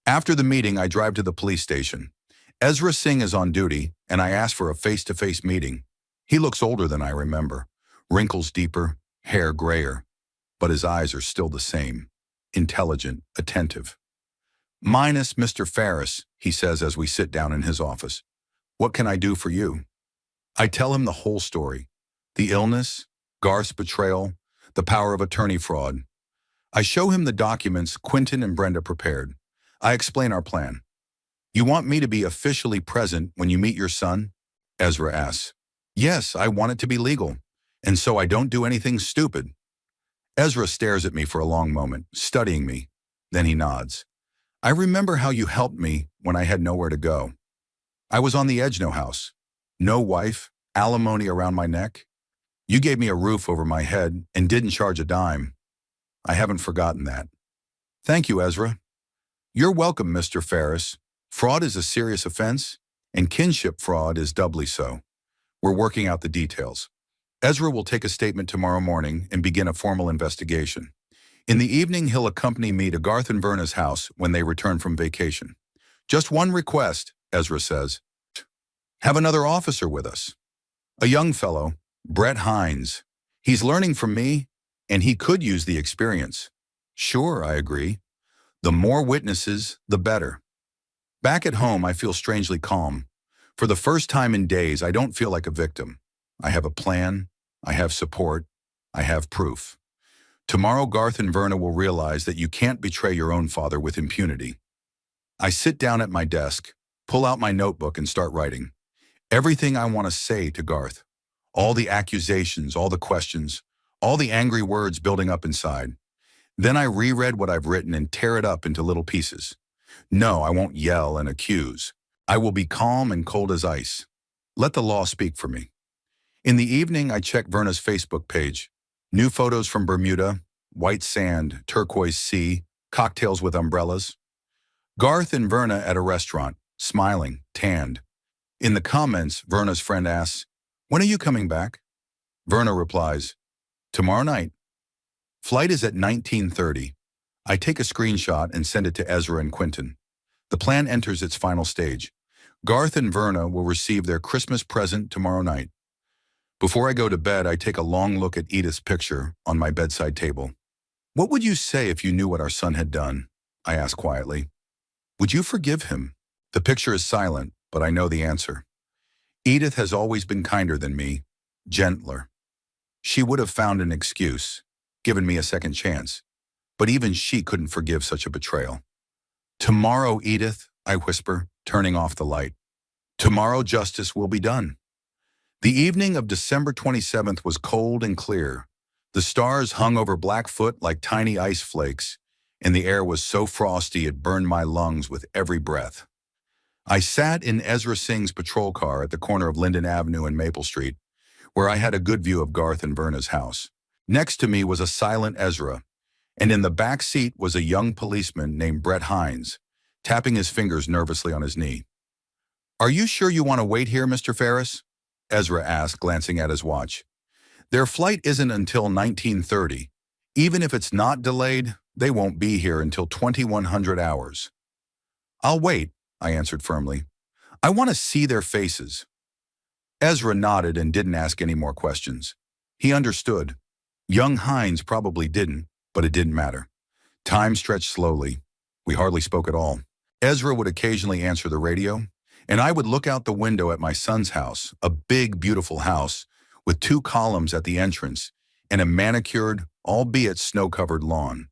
After the meeting, I drive to the police station. Ezra Singh is on duty, and I ask for a face-to-face meeting. He looks older than I remember, wrinkles deeper, hair grayer, but his eyes are still the same, intelligent, attentive. "Minus Mr. Ferris," he says as we sit down in his office. "What can I do for you?" I tell him the whole story. The illness, Garth's betrayal, the power of attorney fraud. I show him the documents Quentin and Brenda prepared. I explain our plan. "You want me to be officially present when you meet your son?" Ezra asks. "Yes, I want it to be legal, and so I don't do anything stupid." Ezra stares at me for a long moment, studying me. Then he nods. "I remember how you helped me when I had nowhere to go. I was on the edge, no house, no wife, alimony around my neck. You gave me a roof over my head and didn't charge a dime. I haven't forgotten that." "Thank you, Ezra." "You're welcome, Mr. Ferris. Fraud is a serious offense, and kinship fraud is doubly so. We're working out the details. Ezra will take a statement tomorrow morning and begin a formal investigation. In the evening, he'll accompany me to Garth and Verna's house when they return from vacation. Just one request," Ezra says. "Have another officer with us. A young fellow, Brett Hines. He's learning from me, and he could use the experience." "Sure," I agree. "The more witnesses, the better." Back at home, I feel strangely calm. For the first time in days, I don't feel like a victim. I have a plan, I have support, I have proof. Tomorrow, Garth and Verna will realize that you can't betray your own father with impunity. I sit down at my desk, pull out my notebook, and start writing. Everything I want to say to Garth. All the accusations, all the questions, all the angry words building up inside. Then I reread what I've written and tear it up into little pieces. No, I won't yell and accuse. I will be calm and cold as ice. Let the law speak for me. In the evening, I check Verna's Facebook page. New photos from Bermuda, white sand, turquoise sea, cocktails with umbrellas. Garth and Verna at a restaurant, smiling, tanned. In the comments, Verna's friend asks, "When are you coming back?" Verna replies, "Tomorrow night." Flight is at 19:30. I take a screenshot and send it to Ezra and Quentin. The plan enters its final stage. Garth and Verna will receive their Christmas present tomorrow night. Before I go to bed, I take a long look at Edith's picture on my bedside table. "What would you say if you knew what our son had done?" I ask quietly. "Would you forgive him?" The picture is silent, but I know the answer. Edith has always been kinder than me, gentler. She would have found an excuse, given me a second chance, but even she couldn't forgive such a betrayal. "Tomorrow, Edith," I whisper, turning off the light. "Tomorrow justice will be done." The evening of December 27th was cold and clear. The stars hung over Blackfoot like tiny ice flakes, and the air was so frosty it burned my lungs with every breath. I sat in Ezra Singh's patrol car at the corner of Linden Avenue and Maple Street, where I had a good view of Garth and Verna's house. Next to me was a silent Ezra, and in the back seat was a young policeman named Brett Hines, tapping his fingers nervously on his knee. "Are you sure you want to wait here, Mr. Ferris?" Ezra asked, glancing at his watch. "Their flight isn't until 1930. Even if it's not delayed, they won't be here until 2100 hours." "I'll wait," I answered firmly. "I want to see their faces." Ezra nodded and didn't ask any more questions. He understood. Young Hines probably didn't, but it didn't matter. Time stretched slowly. We hardly spoke at all. Ezra would occasionally answer the radio, and I would look out the window at my son's house, a big, beautiful house with 2 columns at the entrance and a manicured, albeit snow-covered lawn.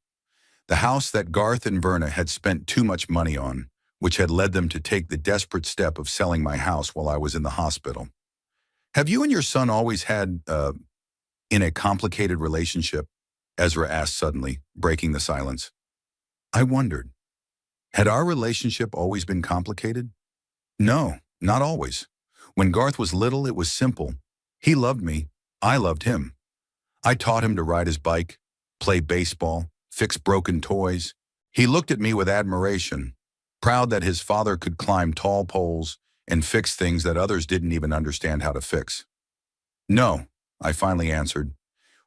The house that Garth and Verna had spent too much money on, which had led them to take the desperate step of selling my house while I was in the hospital. "Have you and your son always had, in a complicated relationship?" Ezra asked suddenly, breaking the silence. I wondered, had our relationship always been complicated? No, not always. When Garth was little, it was simple. He loved me. I loved him. I taught him to ride his bike, play baseball, fix broken toys. He looked at me with admiration, proud that his father could climb tall poles and fix things that others didn't even understand how to fix. "No," I finally answered.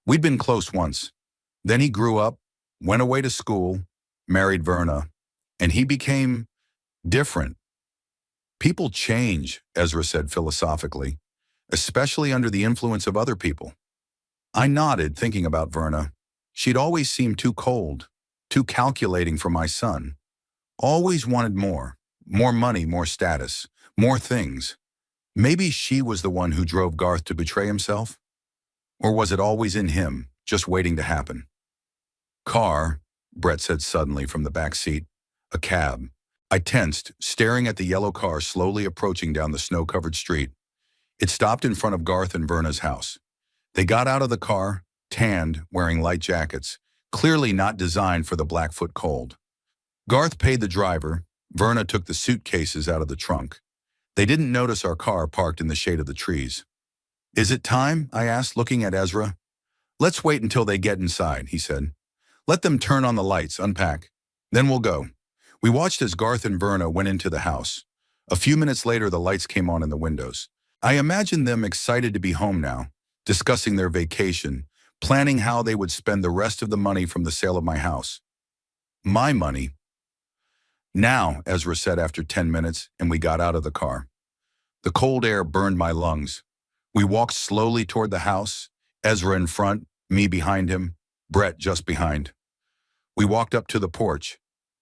"We'd been close once. Then he grew up, went away to school, married Verna, and he became different." "People change," Ezra said philosophically, "especially under the influence of other people." I nodded, thinking about Verna. She'd always seemed too cold, too calculating for my son. Always wanted more money, more status, more things. Maybe she was the one who drove Garth to betray himself? Or was it always in him, just waiting to happen? "Car," Brett said suddenly from the back seat. "A cab." I tensed, staring at the yellow car slowly approaching down the snow-covered street. It stopped in front of Garth and Verna's house. They got out of the car, tanned, wearing light jackets, clearly not designed for the Blackfoot cold. Garth paid the driver. Verna took the suitcases out of the trunk. They didn't notice our car parked in the shade of the trees. "Is it time?" I asked, looking at Ezra. "Let's wait until they get inside," he said. "Let them turn on the lights, unpack. Then we'll go." We watched as Garth and Verna went into the house. A few minutes later, the lights came on in the windows. I imagined them excited to be home now, discussing their vacation, planning how they would spend the rest of the money from the sale of my house. My money. "Now," Ezra said after 10 minutes, and we got out of the car. The cold air burned my lungs. We walked slowly toward the house, Ezra in front, me behind him, Brett just behind. We walked up to the porch.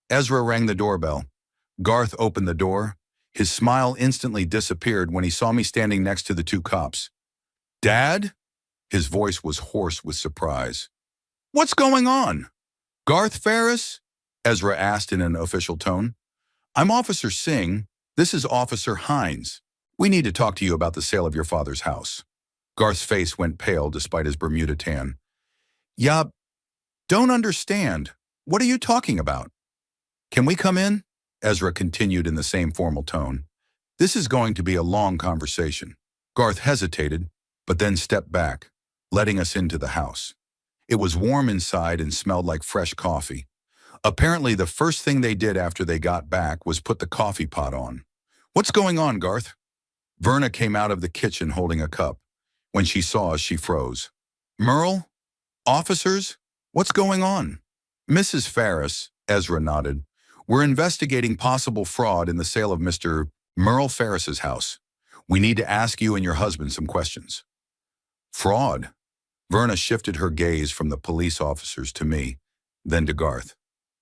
Ezra rang the doorbell. Garth opened the door. His smile instantly disappeared when he saw me standing next to the 2 cops. "Dad?" His voice was hoarse with surprise. "What's going on?" "Garth Ferris?" Ezra asked in an official tone. "I'm Officer Singh. This is Officer Hines. We need to talk to you about the sale of your father's house." Garth's face went pale despite his Bermuda tan. "Yeah, don't understand. What are you talking about?" "Can we come in?" Ezra continued in the same formal tone. "This is going to be a long conversation." Garth hesitated, but then stepped back, letting us into the house. It was warm inside and smelled like fresh coffee. Apparently, the first thing they did after they got back was put the coffee pot on. "What's going on, Garth?" Verna came out of the kitchen holding a cup. When she saw us, she froze. "Merle? Officers? What's going on?" "Mrs. Ferris," Ezra nodded. "We're investigating possible fraud in the sale of Mr. Merle Ferris's house. We need to ask you and your husband some questions." "Fraud?" Verna shifted her gaze from the police officers to me, then to Garth.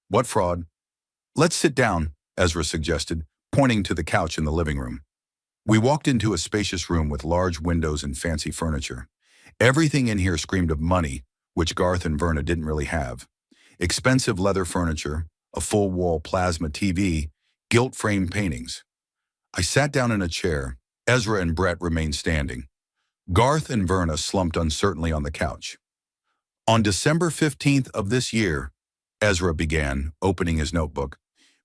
"What fraud?" "Let's sit down," Ezra suggested, pointing to the couch in the living room. We walked into a spacious room with large windows and fancy furniture. Everything in here screamed of money, which Garth and Verna didn't really have. Expensive leather furniture, a full-wall plasma TV, gilt-framed paintings. I sat down in a chair. Ezra and Brett remained standing. Garth and Verna slumped uncertainly on the couch. "On December 15th of this year," Ezra began, opening his notebook,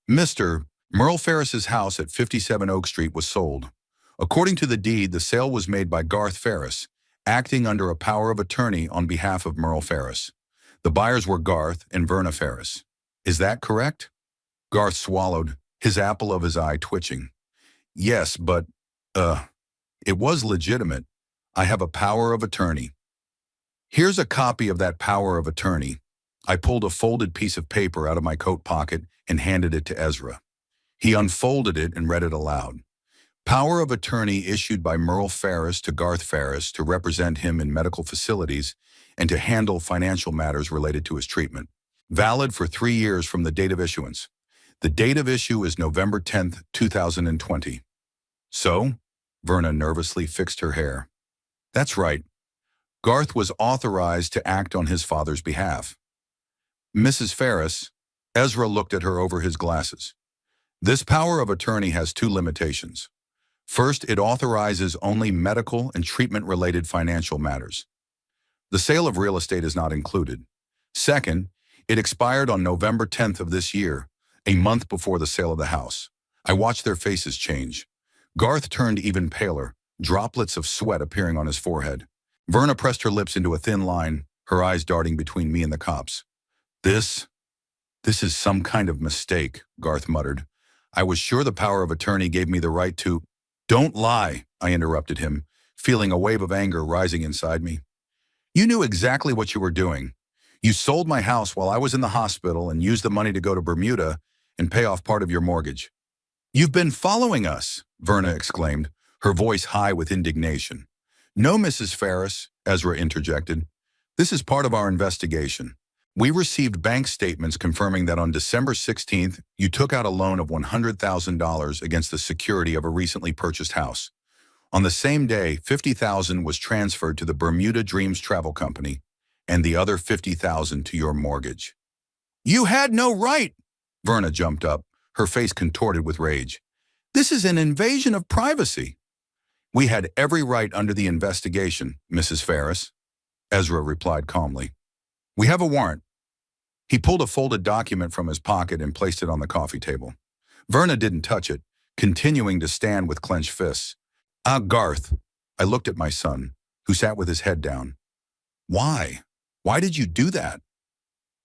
"Mr. Merle Ferris's house at 57 Oak Street was sold. According to the deed, the sale was made by Garth Ferris, acting under a power of attorney on behalf of Merle Ferris. The buyers were Garth and Verna Ferris. Is that correct? Garth swallowed, his apple of his eye twitching. Yes, but, uh, it was legitimate. I have a power of attorney. Here's a copy of that power of attorney. I pulled a folded piece of paper out of my coat pocket and handed it to Ezra. He unfolded it and read it aloud. Power of attorney issued by Merle Ferris to Garth Ferris to represent him in medical facilities and to handle financial matters related to his treatment. Valid for 3 years from the date of issuance. The date of issue is November 10th, 2020. So? Verna nervously fixed her hair. That's right. Garth was authorized to act on his father's behalf. Mrs. Ferris, Ezra looked at her over his glasses. This power of attorney has 2 limitations. First, it authorizes only medical and treatment-related financial matters. The sale of real estate is not included. Second, it expired on November 10th of this year, a month before the sale of the house. I watched their faces change. Garth turned even paler, droplets of sweat appearing on his forehead. Verna pressed her lips into a thin line, her eyes darting between me and the cops. This is some kind of mistake, Garth muttered. I was sure the power of attorney gave me the right to— Don't lie, I interrupted him, feeling a wave of anger rising inside me. You knew exactly what you were doing. You sold my house while I was in the hospital and used the money to go to Bermuda and pay off part of your mortgage. You've been following us, Verna exclaimed, her voice high with indignation. No, Mrs. Ferris, Ezra interjected. This is part of our investigation. We received bank statements confirming that on December 16th, you took out a loan of $100,000 against the security of a recently purchased house. On the same day, $50,000 was transferred to the Bermuda Dreams Travel Company, and the other $50,000 to your mortgage. You had no right! Verna jumped up, her face contorted with rage. This is an invasion of privacy. We had every right under the investigation, Mrs. Ferris, Ezra replied calmly. We have a warrant. He pulled a folded document from his pocket and placed it on the coffee table. Verna didn't touch it, continuing to stand with clenched fists. Garth, I looked at my son, who sat with his head down. Why? Why did you do that?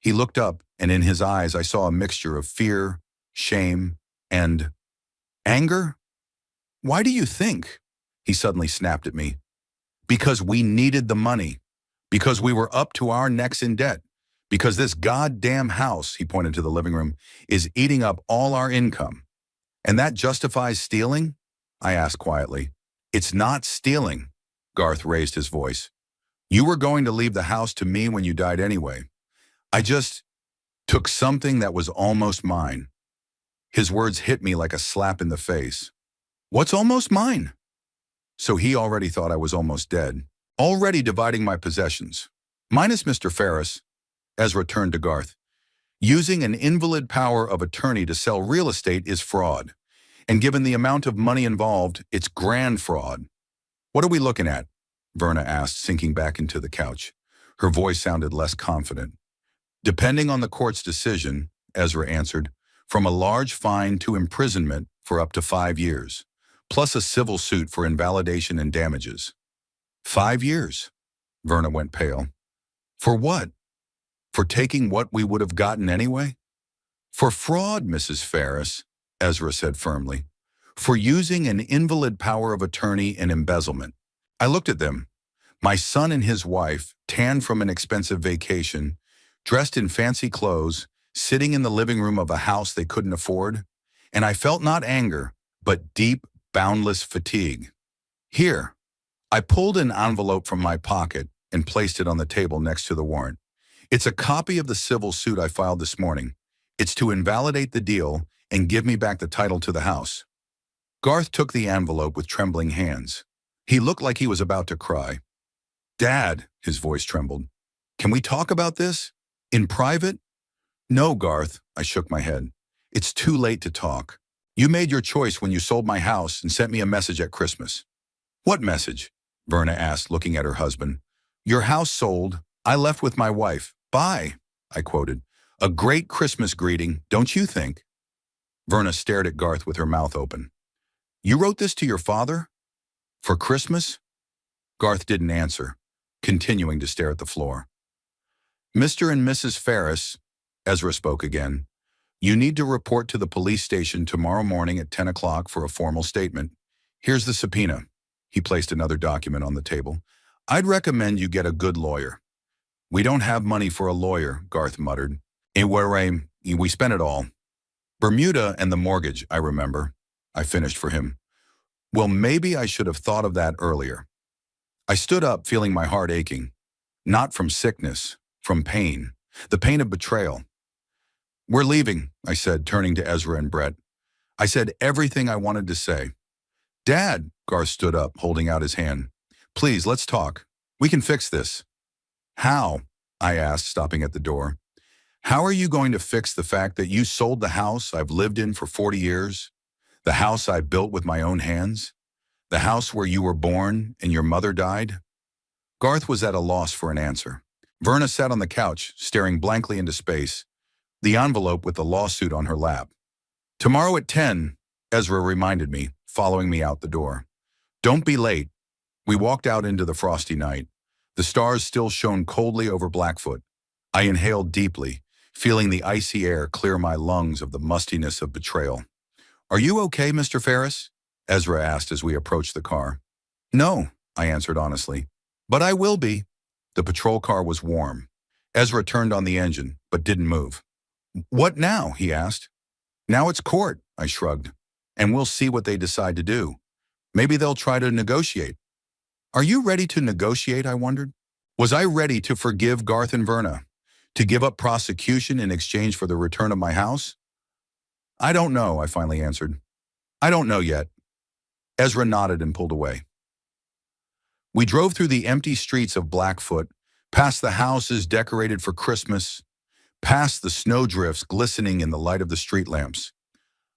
He looked up, and in his eyes I saw a mixture of fear, shame, and anger. Why do you think? He suddenly snapped at me. Because we needed the money. Because we were up to our necks in debt. Because this goddamn house, he pointed to the living room, is eating up all our income. And that justifies stealing? I asked quietly. It's not stealing, Garth raised his voice. You were going to leave the house to me when you died anyway. I just took something that was almost mine. His words hit me like a slap in the face. What's almost mine? So he already thought I was almost dead, already dividing my possessions. Minus Mr. Ferris, Ezra turned to Garth. Using an invalid power of attorney to sell real estate is fraud. And given the amount of money involved, it's grand fraud. What are we looking at? Verna asked, sinking back into the couch. Her voice sounded less confident. Depending on the court's decision, Ezra answered, from a large fine to imprisonment for up to 5 years, plus a civil suit for invalidation and damages. 5 years? Verna went pale. For what? For taking what we would have gotten anyway? For fraud, Mrs. Ferris, Ezra said firmly. For using an invalid power of attorney and embezzlement. I looked at them. My son and his wife, tanned from an expensive vacation, dressed in fancy clothes, sitting in the living room of a house they couldn't afford, and I felt not anger, but deep, boundless fatigue. Here, I pulled an envelope from my pocket and placed it on the table next to the warrant. It's a copy of the civil suit I filed this morning. It's to invalidate the deal and give me back the title to the house. Garth took the envelope with trembling hands. He looked like he was about to cry. Dad, his voice trembled. Can we talk about this? In private? No, Garth, I shook my head. It's too late to talk. You made your choice when you sold my house and sent me a message at Christmas. What message? Verna asked, looking at her husband. Your house sold. I left with my wife. Bye, I quoted. A great Christmas greeting, don't you think? Verna stared at Garth with her mouth open. You wrote this to your father? For Christmas? Garth didn't answer, continuing to stare at the floor. Mr. and Mrs. Ferris, Ezra spoke again, you need to report to the police station tomorrow morning at 10 o'clock for a formal statement. Here's the subpoena. He placed another document on the table. I'd recommend you get a good lawyer. We don't have money for a lawyer, Garth muttered. We spent it all. Bermuda and the mortgage, I remember. I finished for him. Well, maybe I should have thought of that earlier. I stood up, feeling my heart aching. Not from sickness, from pain. The pain of betrayal. We're leaving, I said, turning to Ezra and Brett. I said everything I wanted to say. Dad, Garth stood up, holding out his hand. Please, let's talk. We can fix this. How? I asked, stopping at the door. How are you going to fix the fact that you sold the house I've lived in for 40 years? The house I built with my own hands? The house where you were born and your mother died? Garth was at a loss for an answer. Verna sat on the couch, staring blankly into space, the envelope with the lawsuit on her lap. Tomorrow at 10, Ezra reminded me, following me out the door. Don't be late. We walked out into the frosty night. The stars still shone coldly over Blackfoot. I inhaled deeply, feeling the icy air clear my lungs of the mustiness of betrayal. Are you okay, Mr. Ferris? Ezra asked as we approached the car. No, I answered honestly. But I will be. The patrol car was warm. Ezra turned on the engine, but didn't move. What now? He asked. Now it's court, I shrugged. And we'll see what they decide to do. Maybe they'll try to negotiate. Are you ready to negotiate, I wondered? Was I ready to forgive Garth and Verna? To give up prosecution in exchange for the return of my house? I don't know, I finally answered. I don't know yet. Ezra nodded and pulled away. We drove through the empty streets of Blackfoot, past the houses decorated for Christmas, past the snowdrifts glistening in the light of the street lamps.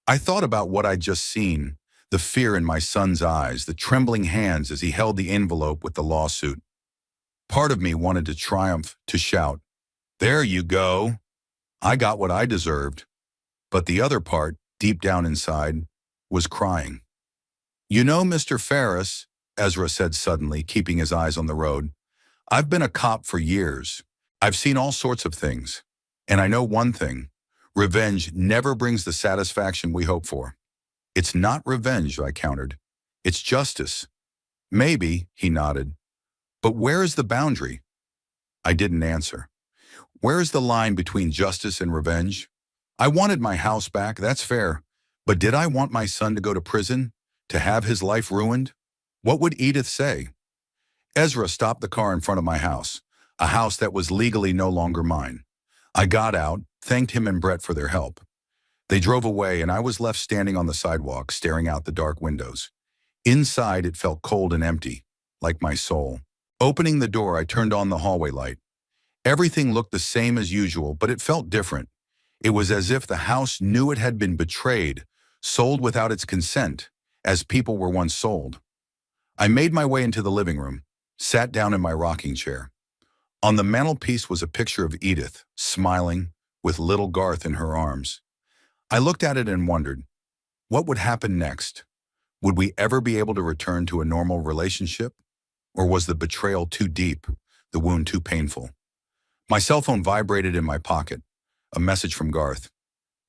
I thought about what I'd just seen, the fear in my son's eyes, the trembling hands as he held the envelope with the lawsuit. Part of me wanted to triumph, to shout, "There you go. I got what I deserved." But the other part, deep down inside, was crying. You know, Mr. Ferris, Ezra said suddenly, keeping his eyes on the road, I've been a cop for years. I've seen all sorts of things. And I know one thing. Revenge never brings the satisfaction we hope for. It's not revenge, I countered. It's justice. Maybe, he nodded. But where is the boundary? I didn't answer. Where is the line between justice and revenge? I wanted my house back, that's fair. But did I want my son to go to prison? To have his life ruined? What would Edith say? Ezra stopped the car in front of my house, a house that was legally no longer mine. I got out, thanked him and Brett for their help. They drove away and I was left standing on the sidewalk, staring out the dark windows. Inside, it felt cold and empty, like my soul. Opening the door, I turned on the hallway light. Everything looked the same as usual, but it felt different. It was as if the house knew it had been betrayed, sold without its consent, as people were once sold. I made my way into the living room, sat down in my rocking chair. On the mantelpiece was a picture of Edith, smiling, with little Garth in her arms. I looked at it and wondered, what would happen next? Would we ever be able to return to a normal relationship? Or was the betrayal too deep, the wound too painful? My cell phone vibrated in my pocket, a message from Garth.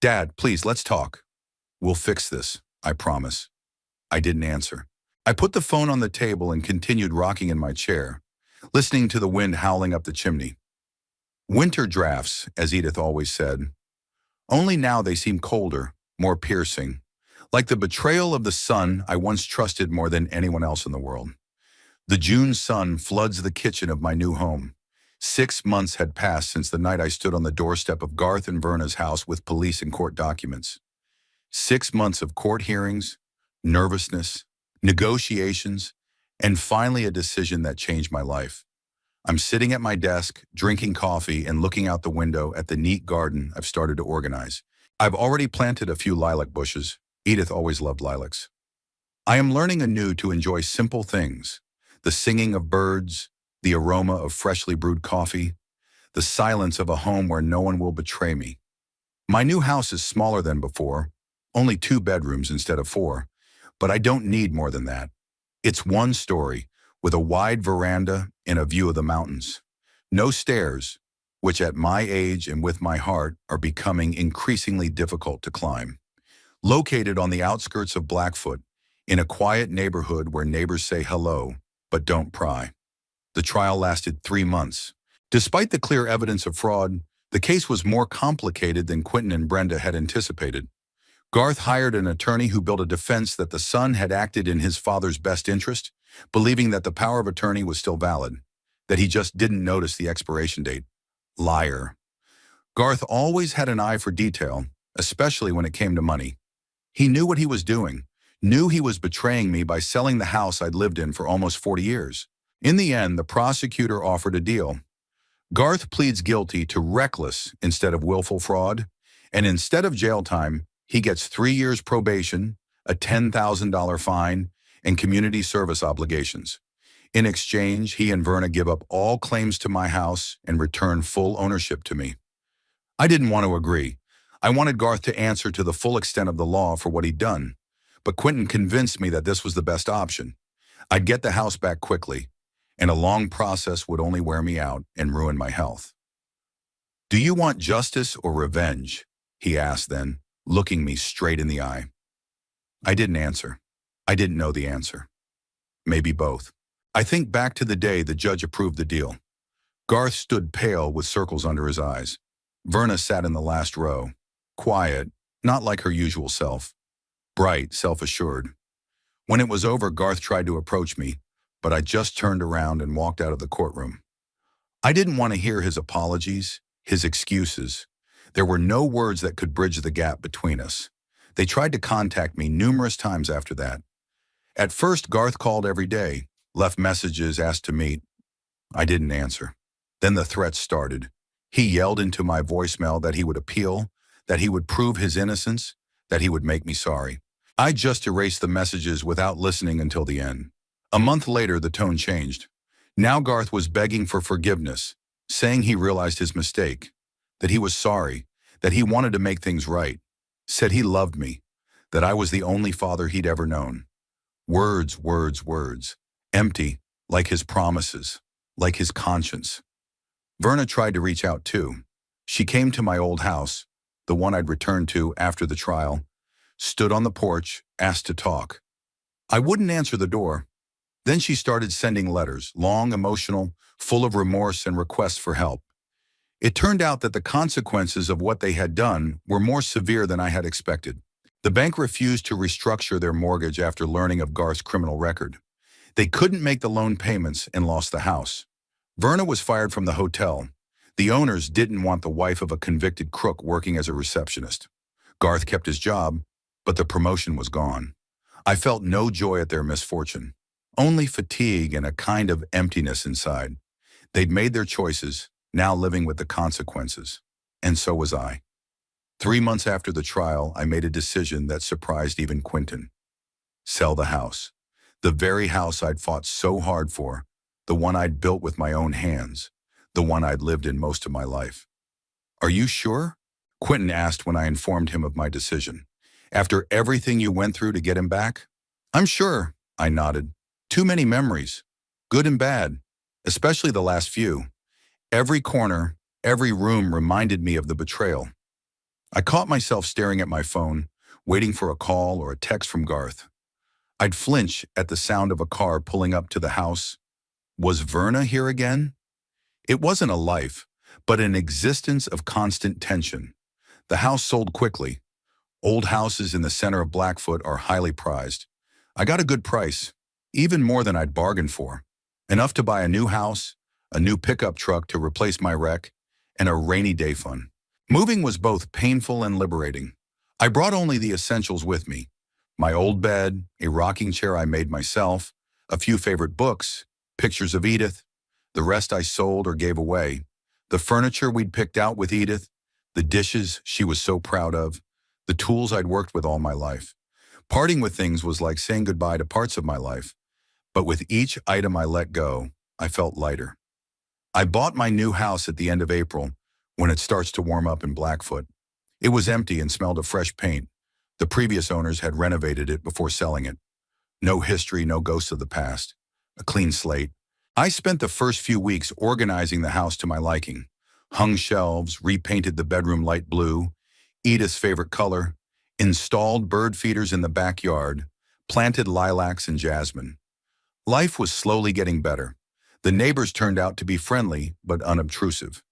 Dad, please, let's talk. We'll fix this, I promise. I didn't answer. I put the phone on the table and continued rocking in my chair, listening to the wind howling up the chimney. Winter drafts, as Edith always said. Only now they seem colder, more piercing, like the betrayal of the son I once trusted more than anyone else in the world. The June sun floods the kitchen of my new home. 6 months had passed since the night I stood on the doorstep of Garth and Verna's house with police and court documents. 6 months of court hearings, nervousness, negotiations, and finally a decision that changed my life. I'm sitting at my desk, drinking coffee and looking out the window at the neat garden I've started to organize. I've already planted a few lilac bushes. Edith always loved lilacs. I am learning anew to enjoy simple things. The singing of birds, the aroma of freshly brewed coffee, the silence of a home where no one will betray me. My new house is smaller than before, only 2 bedrooms instead of 4, but I don't need more than that. It's 1 story, with a wide veranda and a view of the mountains. No stairs, which at my age and with my heart are becoming increasingly difficult to climb. Located on the outskirts of Blackfoot, in a quiet neighborhood where neighbors say hello, but don't pry. The trial lasted 3 months. Despite the clear evidence of fraud, the case was more complicated than Quentin and Brenda had anticipated. Garth hired an attorney who built a defense that the son had acted in his father's best interest, believing that the power of attorney was still valid, that he just didn't notice the expiration date. Liar. Garth always had an eye for detail, especially when it came to money. He knew what he was doing, knew he was betraying me by selling the house I'd lived in for almost 40 years. In the end, the prosecutor offered a deal. Garth pleads guilty to reckless instead of willful fraud, and instead of jail time, he gets 3 years probation, a $10,000 fine, and community service obligations. In exchange, he and Verna give up all claims to my house and return full ownership to me. I didn't want to agree. I wanted Garth to answer to the full extent of the law for what he'd done, but Quentin convinced me that this was the best option. I'd get the house back quickly, and a long process would only wear me out and ruin my health. "Do you want justice or revenge?" he asked then, looking me straight in the eye. I didn't answer. I didn't know the answer. Maybe both. I think back to the day the judge approved the deal. Garth stood pale with circles under his eyes. Verna sat in the last row, quiet, not like her usual self, bright, self-assured. When it was over, Garth tried to approach me, but I just turned around and walked out of the courtroom. I didn't want to hear his apologies, his excuses. There were no words that could bridge the gap between us. They tried to contact me numerous times after that. At first, Garth called every day, left messages, asked to meet. I didn't answer. Then the threats started. He yelled into my voicemail that he would appeal, that he would prove his innocence, that he would make me sorry. I just erased the messages without listening until the end. A month later, the tone changed. Now Garth was begging for forgiveness, saying he realized his mistake, that he was sorry, that he wanted to make things right, said he loved me, that I was the only father he'd ever known. Words, words, words, empty, like his promises, like his conscience. Verna tried to reach out too. She came to my old house, the one I'd returned to after the trial, stood on the porch, asked to talk. I wouldn't answer the door. Then she started sending letters, long, emotional, full of remorse and requests for help. It turned out that the consequences of what they had done were more severe than I had expected. The bank refused to restructure their mortgage after learning of Garth's criminal record. They couldn't make the loan payments and lost the house. Verna was fired from the hotel. The owners didn't want the wife of a convicted crook working as a receptionist. Garth kept his job, but the promotion was gone. I felt no joy at their misfortune, only fatigue and a kind of emptiness inside. They'd made their choices, now living with the consequences. And so was I. 3 months after the trial, I made a decision that surprised even Quentin. Sell the house. The very house I'd fought so hard for, the one I'd built with my own hands, the one I'd lived in most of my life. "Are you sure?" Quentin asked when I informed him of my decision. "After everything you went through to get him back?" "I'm sure," I nodded. "Too many memories, good and bad, especially the last few. Every corner, every room reminded me of the betrayal." I caught myself staring at my phone, waiting for a call or a text from Garth. I'd flinch at the sound of a car pulling up to the house. Was Verna here again? It wasn't a life, but an existence of constant tension. The house sold quickly. Old houses in the center of Blackfoot are highly prized. I got a good price, even more than I'd bargained for. Enough to buy a new house, a new pickup truck to replace my wreck, and a rainy day fund. Moving was both painful and liberating. I brought only the essentials with me. My old bed, a rocking chair I made myself, a few favorite books, pictures of Edith. The rest I sold or gave away. The furniture we'd picked out with Edith, the dishes she was so proud of, the tools I'd worked with all my life. Parting with things was like saying goodbye to parts of my life. But with each item I let go, I felt lighter. I bought my new house at the end of April, when it starts to warm up in Blackfoot. It was empty and smelled of fresh paint. The previous owners had renovated it before selling it. No history, no ghosts of the past. A clean slate. I spent the first few weeks organizing the house to my liking. hung shelves, repainted the bedroom light blue, Edith's favorite color, installed bird feeders in the backyard, planted lilacs and jasmine. Life was slowly getting better. The neighbors turned out to be friendly but unobtrusive.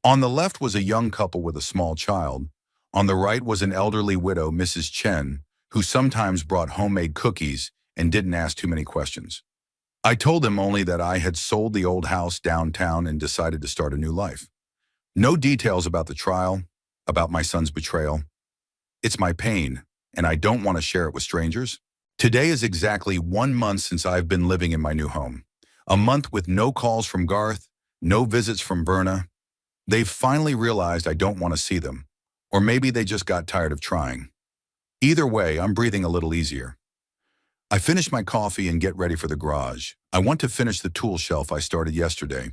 On the left was a young couple with a small child. On the right was an elderly widow, Mrs. Chen, who sometimes brought homemade cookies and didn't ask too many questions. I told them only that I had sold the old house downtown and decided to start a new life. No details about the trial, about my son's betrayal. It's my pain, and I don't want to share it with strangers. Today is exactly 1 month since I've been living in my new home. A month with no calls from Garth, no visits from Verna. They've finally realized I don't want to see them. Or maybe they just got tired of trying. Either way, I'm breathing a little easier. I finish my coffee and get ready for the garage. I want to finish the tool shelf I started yesterday.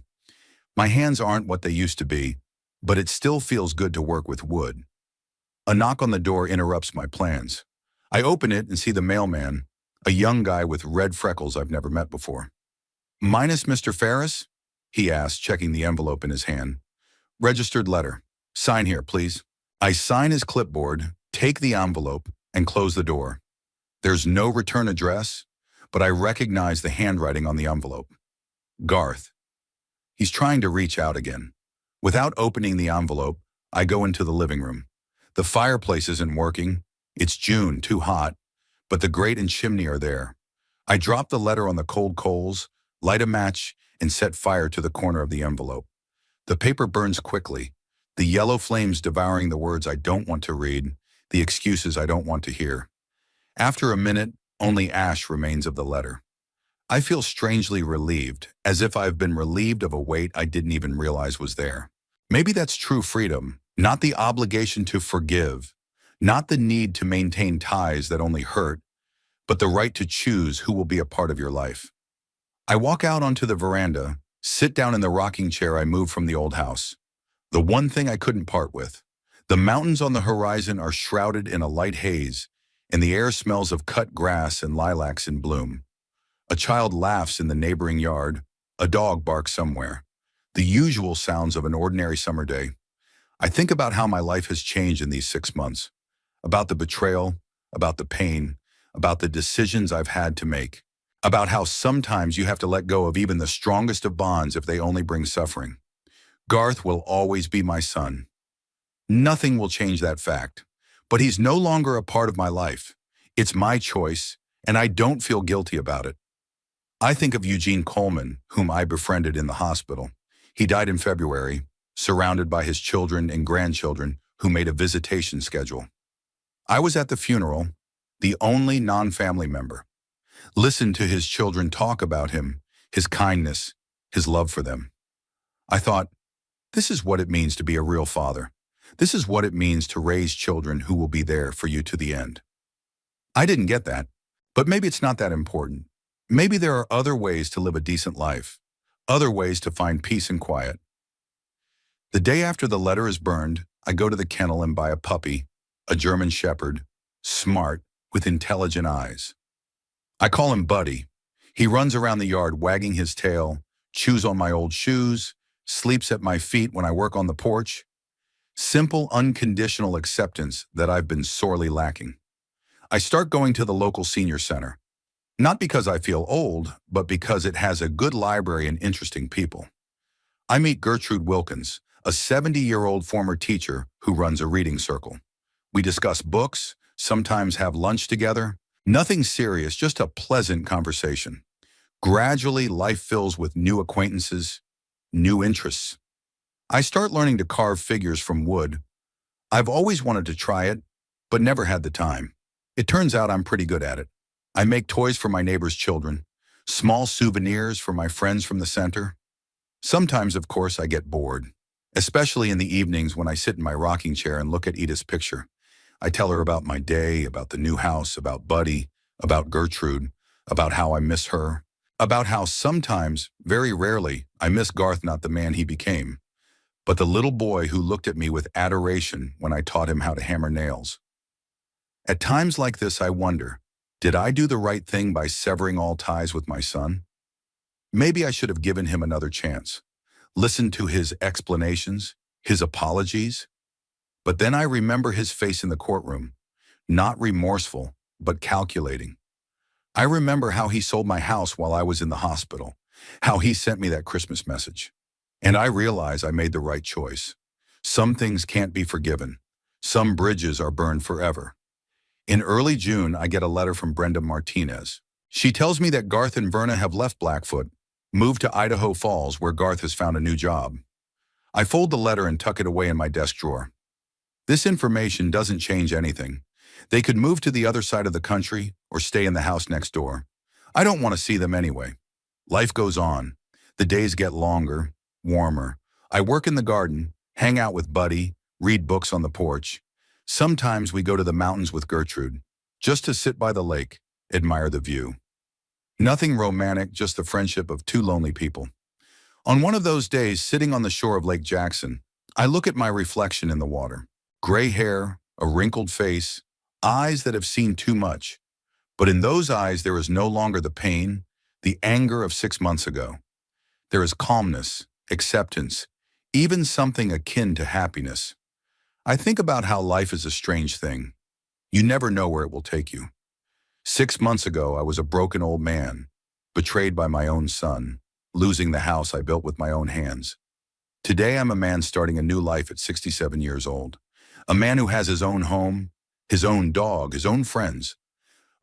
My hands aren't what they used to be, but it still feels good to work with wood. A knock on the door interrupts my plans. I open it and see the mailman, a young guy with red freckles I've never met before. "Minus Mr. Ferris?" he asked, checking the envelope in his hand. "Registered letter. Sign here, please." I sign his clipboard, take the envelope, and close the door. There's no return address, but I recognize the handwriting on the envelope. Garth. He's trying to reach out again. Without opening the envelope, I go into the living room. The fireplace isn't working. It's June, too hot, but the grate and chimney are there. I drop the letter on the cold coals, light a match, and set fire to the corner of the envelope. The paper burns quickly, the yellow flames devouring the words I don't want to read, the excuses I don't want to hear. After a minute, only ash remains of the letter. I feel strangely relieved, as if I've been relieved of a weight I didn't even realize was there. Maybe that's true freedom, not the obligation to forgive, not the need to maintain ties that only hurt, but the right to choose who will be a part of your life. I walk out onto the veranda, sit down in the rocking chair I moved from the old house. The one thing I couldn't part with. The mountains on the horizon are shrouded in a light haze, and the air smells of cut grass and lilacs in bloom. A child laughs in the neighboring yard. A dog barks somewhere. The usual sounds of an ordinary summer day. I think about how my life has changed in these 6 months. About the betrayal, about the pain, about the decisions I've had to make. About how sometimes you have to let go of even the strongest of bonds if they only bring suffering. Garth will always be my son. Nothing will change that fact. But he's no longer a part of my life. It's my choice, and I don't feel guilty about it. I think of Eugene Coleman, whom I befriended in the hospital. He died in February, surrounded by his children and grandchildren who made a visitation schedule. I was at the funeral, the only non-family member. Listened to his children talk about him, his kindness, his love for them. I thought, this is what it means to be a real father. This is what it means to raise children who will be there for you to the end. I didn't get that, but maybe it's not that important. Maybe there are other ways to live a decent life, other ways to find peace and quiet. The day after the letter is burned, I go to the kennel and buy a puppy, a German Shepherd, smart, with intelligent eyes. I call him Buddy. He runs around the yard wagging his tail, chews on my old shoes, sleeps at my feet when I work on the porch. Simple, unconditional acceptance that I've been sorely lacking. I start going to the local senior center. Not because I feel old, but because it has a good library and interesting people. I meet Gertrude Wilkins, a 70-year-old former teacher who runs a reading circle. We discuss books, sometimes have lunch together. Nothing serious, just a pleasant conversation. Gradually, life fills with new acquaintances, new interests. I start learning to carve figures from wood. I've always wanted to try it, but never had the time. It turns out I'm pretty good at it. I make toys for my neighbors' children, small souvenirs for my friends from the center. Sometimes, of course, I get bored, especially in the evenings when I sit in my rocking chair and look at Edith's picture. I tell her about my day, about the new house, about Buddy, about Gertrude, about how I miss her, about how sometimes, very rarely, I miss Garth, not the man he became, but the little boy who looked at me with adoration when I taught him how to hammer nails. At times like this, I wonder, did I do the right thing by severing all ties with my son? Maybe I should have given him another chance, listened to his explanations, his apologies. But then I remember his face in the courtroom, not remorseful, but calculating. I remember how he sold my house while I was in the hospital, how he sent me that Christmas message. And I realize I made the right choice. Some things can't be forgiven. Some bridges are burned forever. In early June, I get a letter from Brenda Martinez. She tells me that Garth and Verna have left Blackfoot, moved to Idaho Falls, where Garth has found a new job. I fold the letter and tuck it away in my desk drawer. This information doesn't change anything. They could move to the other side of the country or stay in the house next door. I don't want to see them anyway. Life goes on. The days get longer, warmer. I work in the garden, hang out with Buddy, read books on the porch. Sometimes we go to the mountains with Gertrude, just to sit by the lake, admire the view. Nothing romantic, just the friendship of two lonely people. On one of those days, sitting on the shore of Lake Jackson, I look at my reflection in the water. Gray hair, a wrinkled face, eyes that have seen too much. But in those eyes, there is no longer the pain, the anger of 6 months ago. There is calmness, acceptance, even something akin to happiness. I think about how life is a strange thing. You never know where it will take you. 6 months ago, I was a broken old man, betrayed by my own son, losing the house I built with my own hands. Today, I'm a man starting a new life at 67 years old. A man who has his own home, his own dog, his own friends.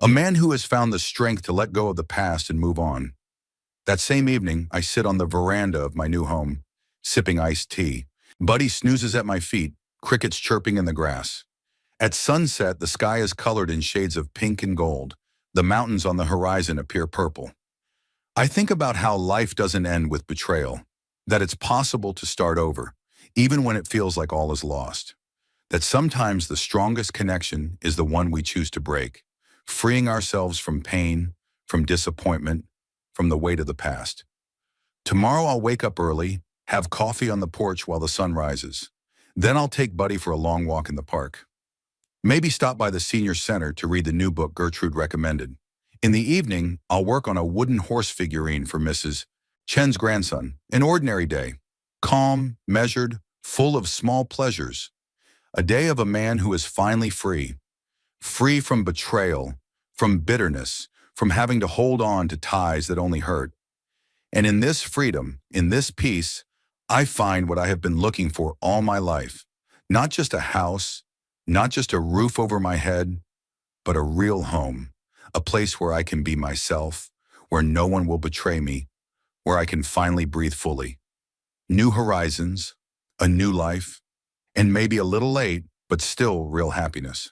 A man who has found the strength to let go of the past and move on. That same evening, I sit on the veranda of my new home, sipping iced tea. Buddy snoozes at my feet, crickets chirping in the grass. At sunset, the sky is colored in shades of pink and gold. The mountains on the horizon appear purple. I think about how life doesn't end with betrayal, that it's possible to start over, even when it feels like all is lost. That sometimes the strongest connection is the one we choose to break, freeing ourselves from pain, from disappointment, from the weight of the past. Tomorrow I'll wake up early, have coffee on the porch while the sun rises. Then I'll take Buddy for a long walk in the park. Maybe stop by the senior center to read the new book Gertrude recommended. In the evening, I'll work on a wooden horse figurine for Mrs. Chen's grandson. An ordinary day. Calm, measured, full of small pleasures. A day of a man who is finally free. Free from betrayal, from bitterness, from having to hold on to ties that only hurt. And in this freedom, in this peace, I find what I have been looking for all my life. Not just a house, not just a roof over my head, but a real home. A place where I can be myself, where no one will betray me, where I can finally breathe fully. New horizons, a new life, and maybe a little late, but still real happiness.